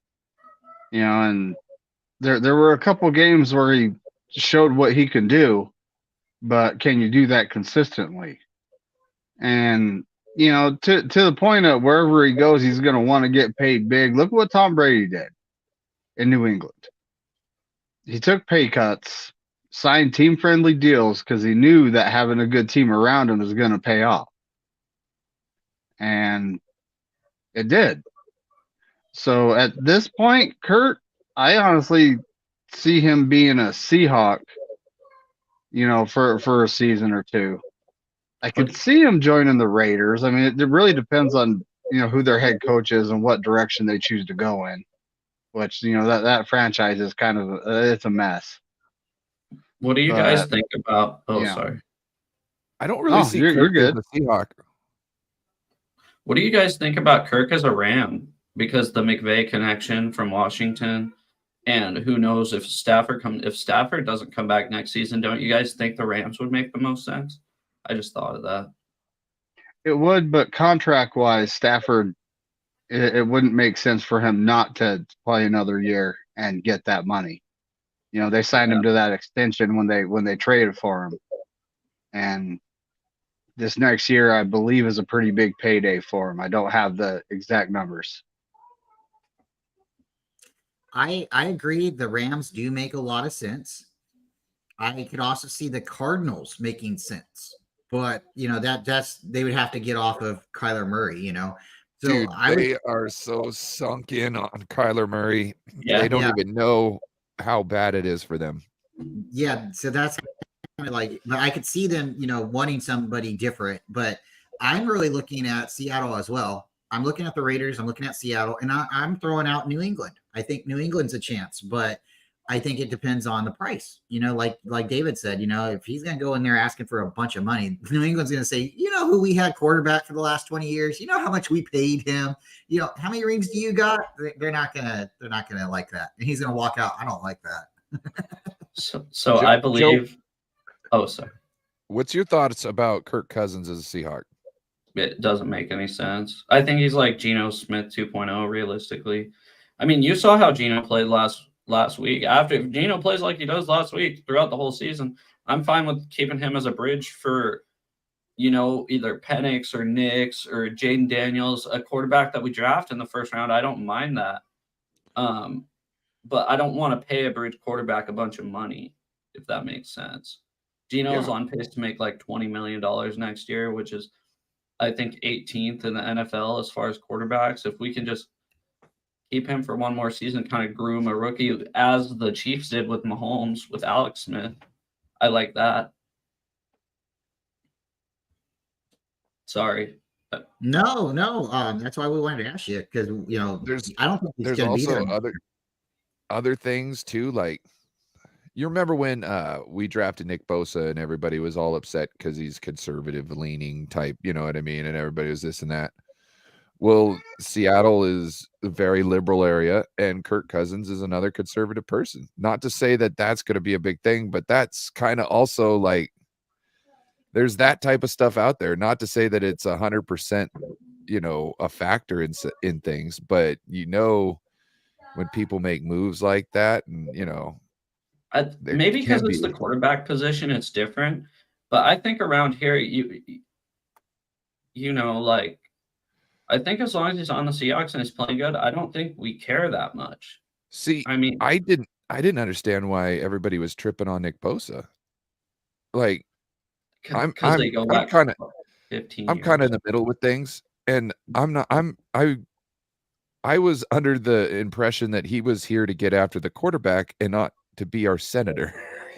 S4: And there were a couple games where he showed what he can do, but can you do that consistently? And to the point of wherever he goes, he's going to want to get paid big. Look what Tom Brady did in New England. He took pay cuts, signed team-friendly deals because he knew that having a good team around him was going to pay off. And it did. So at this point, Kurt, I honestly see him being a Seahawk, for a season or two. I could see him joining the Raiders. I mean, it really depends on, who their head coach is and what direction they choose to go in, which, that franchise is kind of, it's a mess.
S3: What do you guys think about? Sorry.
S2: I don't really see Kirk as a Seahawk.
S3: What do you guys think about Kirk as a Ram? Because the McVay connection from Washington, and who knows if Stafford doesn't come back next season, don't you guys think the Rams would make the most sense? I just thought of that.
S4: It would, but contract-wise, Stafford, it wouldn't make sense for him not to play another year and get that money. They signed him to that extension when they traded for him, and this next year, I believe, is a pretty big payday for him. I don't have the exact numbers.
S1: I agree. The Rams do make a lot of sense. I could also see the Cardinals making sense, but that's they would have to get off of Kyler Murray. So
S2: dude, they are so sunk in on Kyler Murray.
S3: Yeah,
S2: they don't even know how bad it is for them.
S1: Yeah, so that's kind of like, but I could see them, wanting somebody different. But I'm really looking at Seattle as well. I'm looking at the Raiders. I'm looking at Seattle, and I'm throwing out New England. I think New England's a chance, but I think it depends on the price. Like David said, if he's going to go in there asking for a bunch of money, New England's going to say, who we had quarterback for the last 20 years? How much we paid him? How many rings do you got? They're not gonna like that, and he's going to walk out. I don't like that.
S3: So I believe. Oh, sorry.
S2: What's your thoughts about Kirk Cousins as a Seahawk?
S3: It doesn't make any sense. I think he's like Geno Smith 2.0, realistically. I mean, you saw how Geno played last week. If Geno plays like he does last week throughout the whole season, I'm fine with keeping him as a bridge for, either Penix or Nix or Jaden Daniels, a quarterback that we draft in the first round. I don't mind that. But I don't want to pay a bridge quarterback a bunch of money, if that makes sense. Geno's on pace to make like $20 million next year, which is, I think, 18th in the NFL as far as quarterbacks. If we can just keep him for one more season, kind of groom a rookie, as the Chiefs did with Mahomes, with Alex Smith, I like that. Sorry.
S1: No, no. That's why we wanted to ask you because I don't think he's
S2: There's
S1: going to be there.
S2: also other things too. Like you remember when we drafted Nick Bosa and everybody was all upset because he's conservative leaning type, you know what I mean? And everybody was this and that. Well, Seattle is a very liberal area, and Kirk Cousins is another conservative person. Not to say that that's going to be a big thing, but that's kind of also like there's that type of stuff out there. Not to say that it's 100%, a factor in things, but when people make moves like that, and there
S3: Maybe because
S2: can
S3: it's
S2: be
S3: the quarterback position, it's different. But I think around here, like I think as long as he's on the Seahawks and he's playing good, I don't think we care that much.
S2: See,
S3: I mean,
S2: I didn't understand why everybody was tripping on Nick Bosa. Like,
S3: because they go back
S2: kind of
S3: 15
S2: I'm
S3: years.
S2: kind of in the middle with things, and I was under the impression that he was here to get after the quarterback and not to be our senator.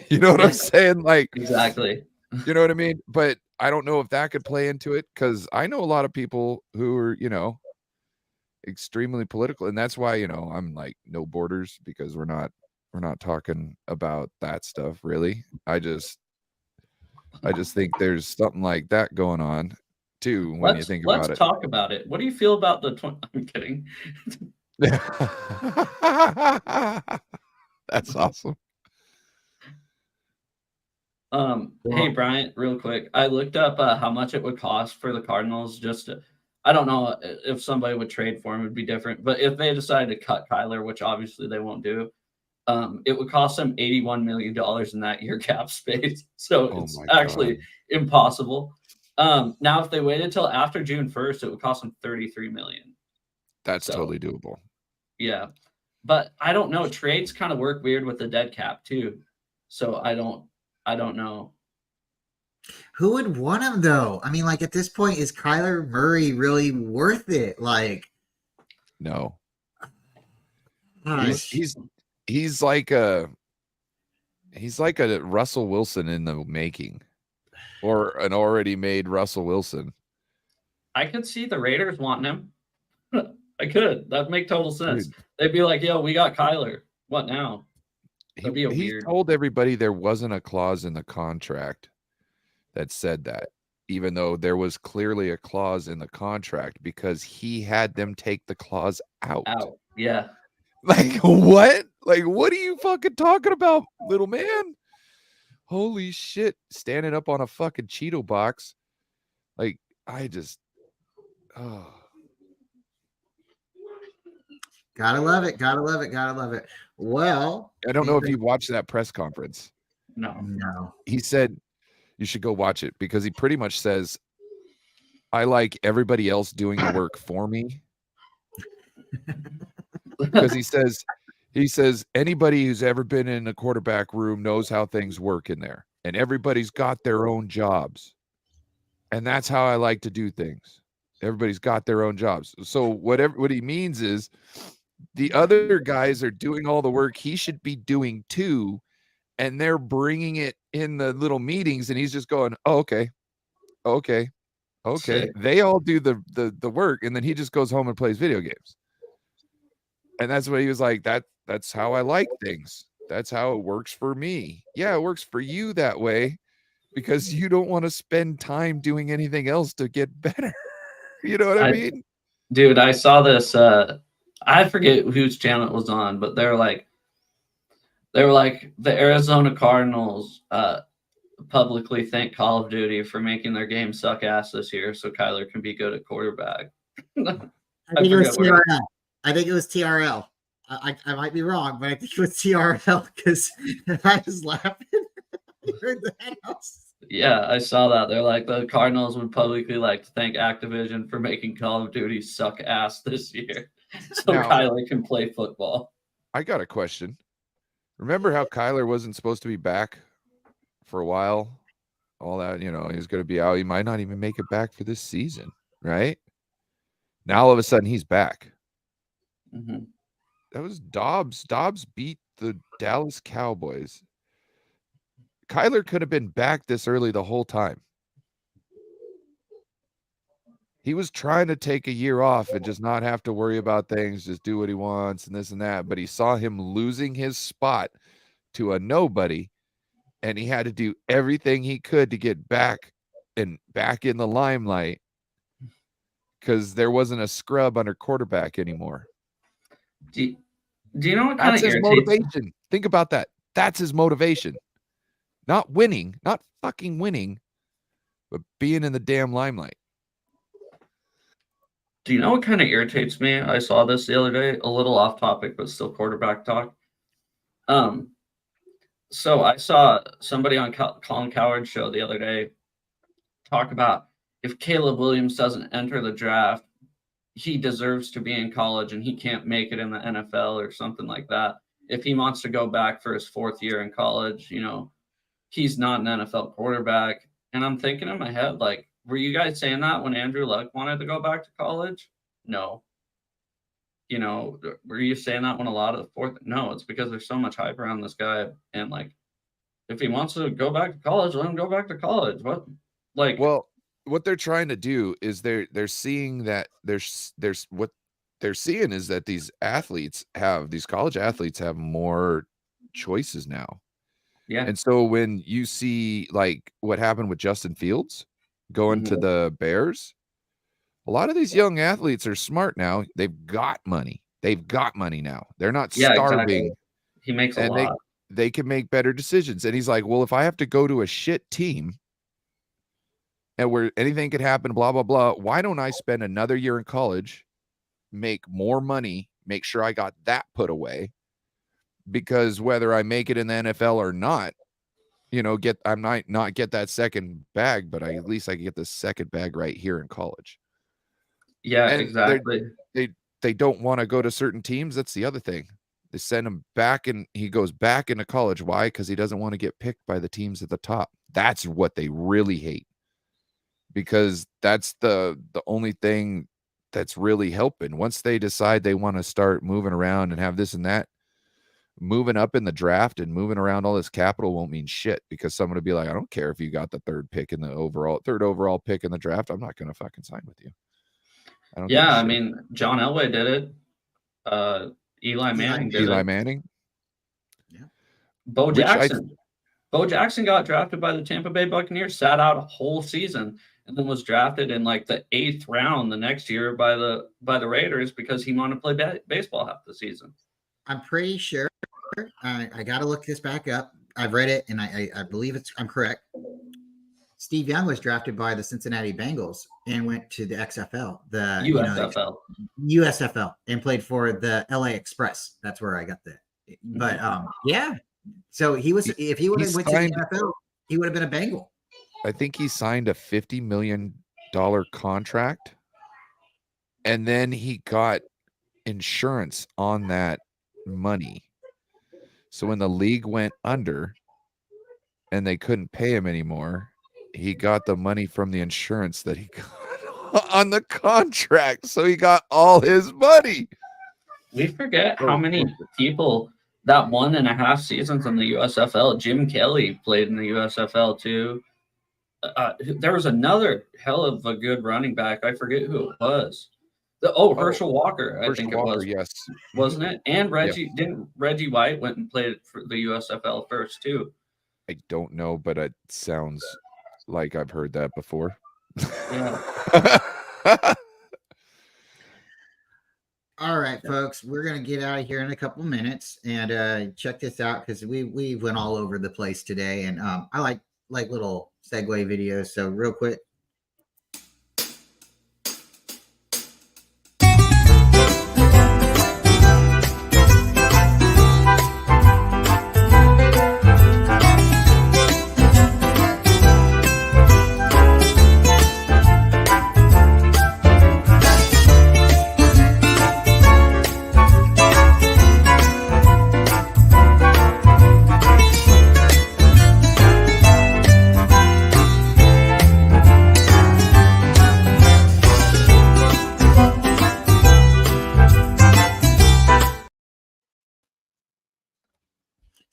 S2: You know what I'm saying? Like,
S3: exactly.
S2: You know what I mean? But I don't know if that could play into it because I know a lot of people who are, extremely political, and that's why I'm like no borders because we're not talking about that stuff really. I just think there's something like that going on too when you think about it.
S3: Let's talk about it. What do you feel about the? I'm kidding.
S2: That's awesome.
S3: Hey Bryant, real quick, I looked up how much it would cost for the Cardinals. I don't know if somebody would trade for him, it'd be different. But if they decided to cut Kyler, which obviously they won't do, it would cost them $81 million in that year cap space. So it's actually impossible. Now, if they waited till after June 1st, it would cost them $33 million.
S2: That's totally doable.
S3: Yeah, but I don't know. Trades kind of work weird with the dead cap too. So I don't know.
S1: Who would want him though? I mean, like at this point, is Kyler Murray really worth it? Like,
S2: no.
S1: gosh.
S2: He's like a Russell Wilson in the making, or an already made Russell Wilson.
S3: I could see the Raiders wanting him. I could. That'd make total sense. Dude. They'd be like, "Yo, we got Kyler. What now?"
S2: He told everybody there wasn't a clause in the contract that said that, even though there was clearly a clause in the contract because he had them take the clause out.
S3: Yeah.
S2: Like, what? Like, what are you fucking talking about, little man? Holy shit. Standing up on a fucking Cheeto box. Like,
S1: Gotta love it. Gotta love it. Gotta love it. Well,
S2: I don't know if you watched that press conference.
S3: No.
S2: He said you should go watch it because he pretty much says, I like everybody else doing the work for me. Because he says anybody who's ever been in a quarterback room knows how things work in there, and everybody's got their own jobs, and that's how I like to do things. Everybody's got their own jobs. So what he means is the other guys are doing all the work he should be doing too, and they're bringing it in the little meetings, and he's just going, oh, okay. Sick. They all do the work, and then he just goes home and plays video games. And that's what he was like, that's how I like things. That's how it works for me. Yeah, it works for you that way because you don't want to spend time doing anything else to get better. You know what I mean?
S3: Dude, I saw this. I forget whose channel it was on, but they were like the Arizona Cardinals publicly thank Call of Duty for making their game suck ass this year so Kyler can be good at quarterback.
S1: I think it was TRL. I might be wrong, but I think it was TRL because I was laughing.
S3: Yeah, I saw that. They're like, the Cardinals would publicly like to thank Activision for making Call of Duty suck ass this year so now, Kyler can play football.
S2: I got a question. Remember how Kyler wasn't supposed to be back for a while? All that, he's going to be out. He might not even make it back for this season, right? Now all of a sudden he's back.
S3: Mm-hmm.
S2: That was Dobbs. Dobbs beat the Dallas Cowboys. Kyler could have been back this early the whole time. He was trying to take a year off and just not have to worry about things, just do what he wants and this and that. But he saw him losing his spot to a nobody, and he had to do everything he could to get back in the limelight because there wasn't a scrub under quarterback anymore.
S3: Do you know what kind
S2: That's
S3: of
S2: his motivation. Think about that. That's his motivation. Not winning, not fucking winning, but being in the damn limelight.
S3: Do you know what kind of irritates me? I saw this the other day, a little off topic, but still quarterback talk. So I saw somebody on Colin Cowherd's show the other day talk about if Caleb Williams doesn't enter the draft, he deserves to be in college and he can't make it in the NFL or something like that. If he wants to go back for his 4th year in college, you know, he's not an NFL quarterback. And I'm thinking in my head, like, were you guys saying that when Andrew Luck wanted to go back to college? No. You know, were you saying that when a lot of the fourth? No, it's because there's so much hype around this guy. And like, if he wants to go back to college, let him go back to college. What? Like,
S2: well, what they're trying to do is they're seeing that there's what they're seeing is that these college athletes have more choices now.
S3: yeah.
S2: And so when you see like what happened with Justin Fields going to the Bears, a lot of these young athletes are smart now. They've got money. They've got money now. They're not starving.
S3: Exactly. He makes a lot.
S2: They can make better decisions. And he's like, well, if I have to go to a shit team and where anything could happen, blah, blah, blah, why don't I spend another year in college, make more money, make sure I got that put away? Because whether I make it in the NFL or not, you know, I might not get that second bag, but at least I can get the second bag right here in college.
S3: Yeah,
S2: and
S3: exactly.
S2: They don't want to go to certain teams. That's the other thing. They send him back and he goes back into college. Why? Because he doesn't want to get picked by the teams at the top. That's what they really hate, because that's the only thing that's really helping. Once they decide they want to start moving around and have this and that, moving up in the draft and moving around all this capital won't mean shit, because someone would be like, I don't care if you got the third overall pick in the draft. I'm not going to fucking sign with you. I don't.
S3: Yeah, I mean, John Elway did it. Eli Manning did it.
S2: Eli Manning.
S1: Yeah.
S3: Bo Jackson. Bo Jackson got drafted by the Tampa Bay Buccaneers, sat out a whole season, and then was drafted in like the 8th round the next year by the Raiders because he wanted to play baseball half the season.
S1: I'm pretty sure. I got to look this back up. I've read it, and I believe I'm correct. Steve Young was drafted by the Cincinnati Bengals and went to the XFL, the
S3: USFL.
S1: USFL, and played for the LA Express. That's where I got that. But yeah. So he was. If he would have went to the NFL, he would have been a Bengal.
S2: I think he signed a $50 million contract, and then he got insurance on that money. So when the league went under and they couldn't pay him anymore, he got the money from the insurance that he got on the contract. So he got all his money.
S3: We forget how many people that 1.5 seasons in the USFL. Jim Kelly played in the USFL too. There was another hell of a good running back. I forget who it was. Herschel Walker. I think it was.
S2: Yes,
S3: wasn't it? And didn't Reggie White went and played for the USFL first too?
S2: I don't know, but it sounds like I've heard that before.
S3: Yeah.
S1: All right, folks, we're gonna get out of here in a couple minutes and check this out, because we went all over the place today, and I like little segue videos. So real quick.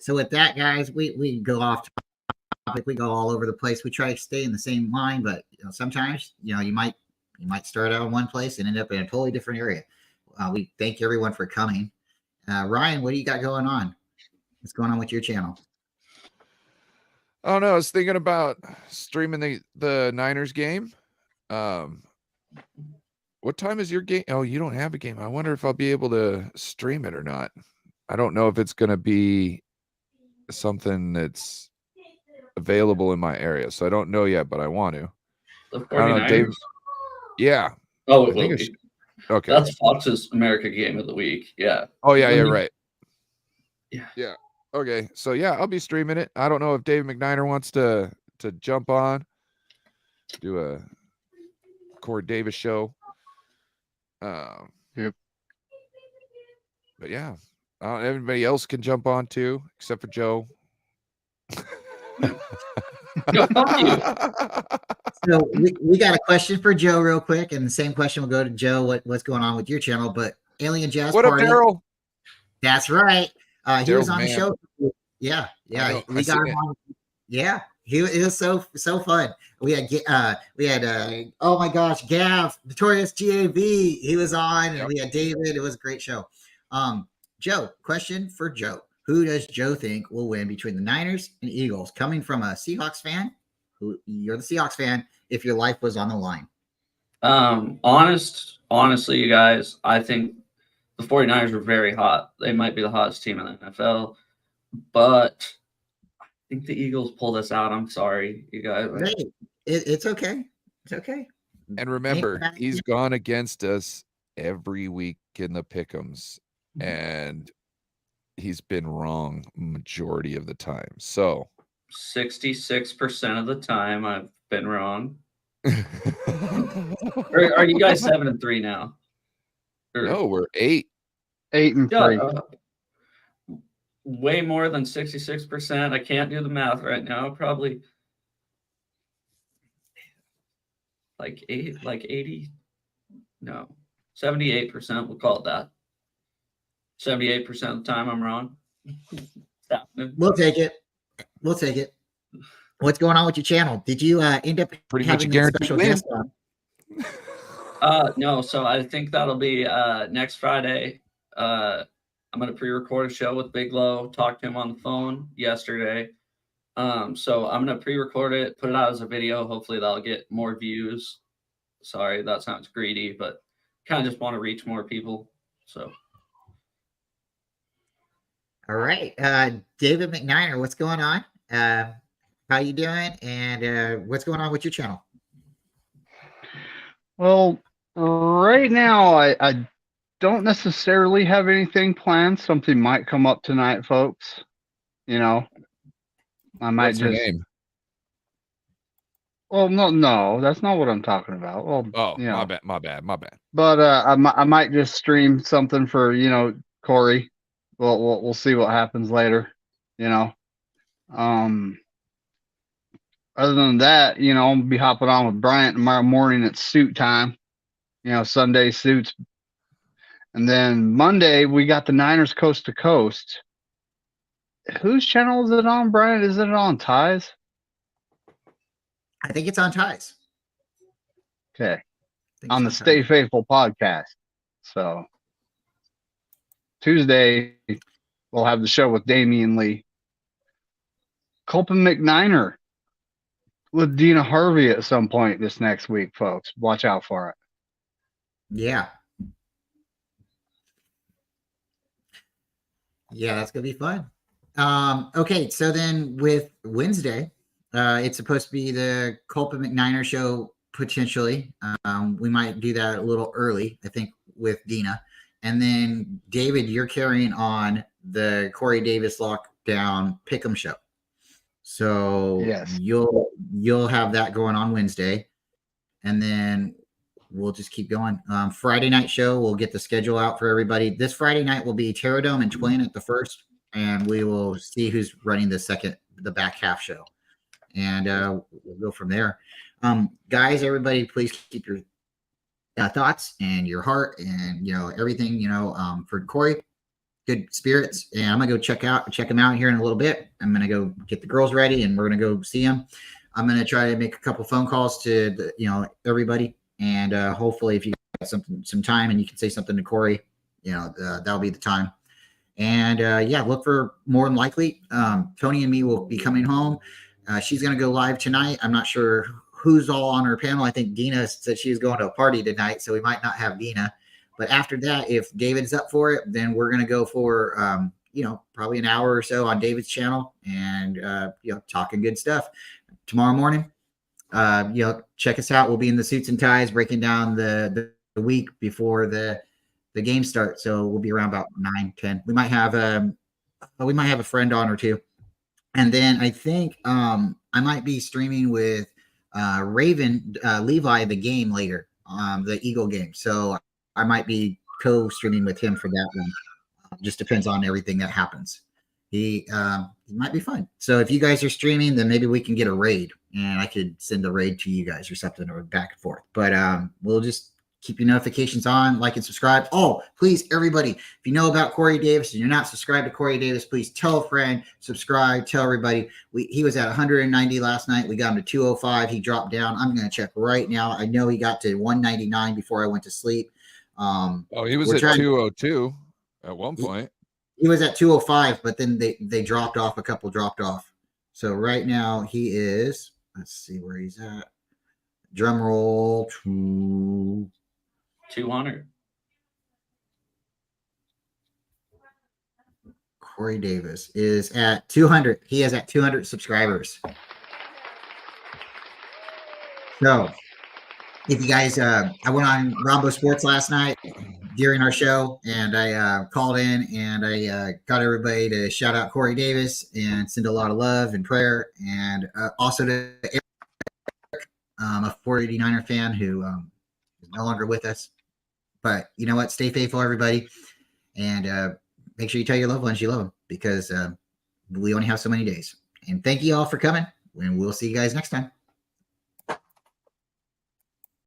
S1: So with that, guys, we go off topic. We go all over the place. We try to stay in the same line, but sometimes you might You might start out in one place and end up in a totally different area. We thank everyone for coming. Ryan, what do you got going on? What's going on with your channel?
S2: Oh no, I was thinking about streaming the Niners game. What time is your game? Oh, you don't have a game. I wonder if I'll be able to stream it or not. I don't know if it's going to be something that's available in my area, so I don't know yet, but I want to.
S3: The
S2: I don't know,
S3: 49ers?
S2: Dave. Yeah.
S3: Oh,
S2: I
S3: it will
S2: think
S3: be.
S2: Okay.
S3: That's Fox's America Game of the Week. Yeah.
S2: Oh yeah,
S3: When
S2: yeah, right.
S3: Yeah.
S2: Okay, so yeah, I'll be streaming it. I don't know if Dave McNiner wants to jump on, do a Corey Davis show.
S4: Yep.
S2: But yeah, everybody else can jump on too, except for Joe.
S3: No, fuck you.
S1: So we got a question for Joe real quick, and the same question will go to Joe. What's going on with your channel? But Alien Jazz
S2: What up,
S1: Party.
S2: Daryl?
S1: That's right. He was
S2: Daryl's
S1: on the
S2: man.
S1: show. Yeah, yeah.
S2: know,
S1: We got him on. Yeah, it was so fun. We had oh my gosh, Gav, Notorious GAV. He was on, and
S2: Yep.
S1: we had David. It was a great show. Joe, question for Joe. Who does Joe think will win between the Niners and Eagles? Coming from a Seahawks fan, you're the Seahawks fan. If your life was on the line.
S3: Honestly, you guys, I think the 49ers are very hot. They might be the hottest team in the NFL, but I think the Eagles pull this out. I'm sorry, you guys.
S1: Hey, it's okay. It's okay.
S2: And remember, he's gone against us every week in the pick'ems, and he's been wrong majority of the time. So
S3: 66% of the time I've been wrong. Or are you guys 7-3 now? Or,
S2: no, we're 8.
S4: 8-3.
S3: Way more than 66%. I can't do the math right now. Probably like 80. No, 78%. We'll call it that. 78% of the time I'm wrong.
S1: We'll take it. We'll take it. What's going on with your channel? Did you end up
S2: Pretty much a
S1: having a
S2: guaranteed
S1: special
S2: win.
S1: guest on?
S3: No, so I think that'll be next Friday. I'm gonna pre-record a show with Big Low. Talked to him on the phone yesterday. So I'm gonna pre-record it, put it out as a video. Hopefully that'll get more views. Sorry, that sounds greedy, but kind of just want to reach more people. So
S1: All right. David McNiner, what's going on? How you doing? And what's going on with your channel?
S4: Well, right now I don't necessarily have anything planned. Something might come up tonight, folks. You know, I might
S2: What's your
S4: just.
S2: name?
S4: Well, no, that's not what I'm talking about. Well,
S2: Oh,
S4: you know,
S2: my bad.
S4: but I might just stream something for Corey. We'll see what happens later. You know, other than that, I'll be hopping on with Bryant tomorrow morning at suit time. Sunday suits, and then Monday we got the Niners Coast to Coast. Whose channel is it on, Bryant? Is it on Ties?
S1: I think it's on Ties.
S4: Okay. On the Stay
S1: Ties.
S4: Faithful podcast. So Tuesday, we'll have the show with Damian Lee. Colpin McNiner with Dina Harvey at some point this next week, folks. Watch out for it.
S1: Yeah. Yeah, that's going to be fun. Okay, so then with Wednesday, it's supposed to be the Colpin McNiner show potentially. We might do that a little early, I think, with Dina. And then, David, you're carrying on the Corey Davis Lockdown Pick'em show. So
S4: yes,
S1: you'll have that going on Wednesday. And then we'll just keep going. Friday night show, we'll get the schedule out for everybody. This Friday night will be Terradome and Twin at the first. And we will see who's running the back half show. And we'll go from there. Guys, everybody, please keep your thoughts and your heart and everything for Corey. Good spirits, and I'm gonna go check him out here in a little bit. I'm gonna go get the girls ready, and we're gonna go see him. I'm gonna try to make a couple phone calls to everybody, And hopefully, if you got some time and you can say something to Korey, that'll be the time. And look for, more than likely, Tony and me will be coming home. She's going to go live tonight. I'm not sure who's all on her panel. I think Dina said she was going to a party tonight, so we might not have Dina. But after that, if David's up for it, then we're going to go for, probably an hour or so on David's channel and, talking good stuff. Tomorrow morning, check us out. We'll be in the suits and ties breaking down the week before the game starts. So we'll be around about 9-10. We might have a friend on or two. And then I think I might be streaming with Raven Levi the game later, the Eagle game. So I might be co-streaming with him for that one. Just depends on everything that happens. He might be fun. So if you guys are streaming, then maybe we can get a raid, and I could send a raid to you guys or something, or back and forth. But we'll just keep your notifications on, like and subscribe. Oh, please, everybody, if you know about Korey Davis and you're not subscribed to Korey Davis, please tell a friend, subscribe, tell everybody. He was at 190 last night. We got him to 205. He dropped down. I'm going to check right now. I know he got to 199 before I went to sleep.
S2: He was at 202 at one point.
S1: He was at 205, but then they dropped off. A couple dropped off. So right now he is, let's see where he's at. Drum roll.
S3: 200.
S1: Korey Davis is at 200. He is at 200 subscribers. So if you guys, I went on Rombo Sports last night during our show, and I called in and I got everybody to shout out Korey Davis and send a lot of love and prayer, and also to Eric, a 489er fan who is no longer with us. But you know what? Stay faithful, everybody, and make sure you tell your loved ones you love them, because we only have so many days. And thank you all for coming, and we'll see you guys next time.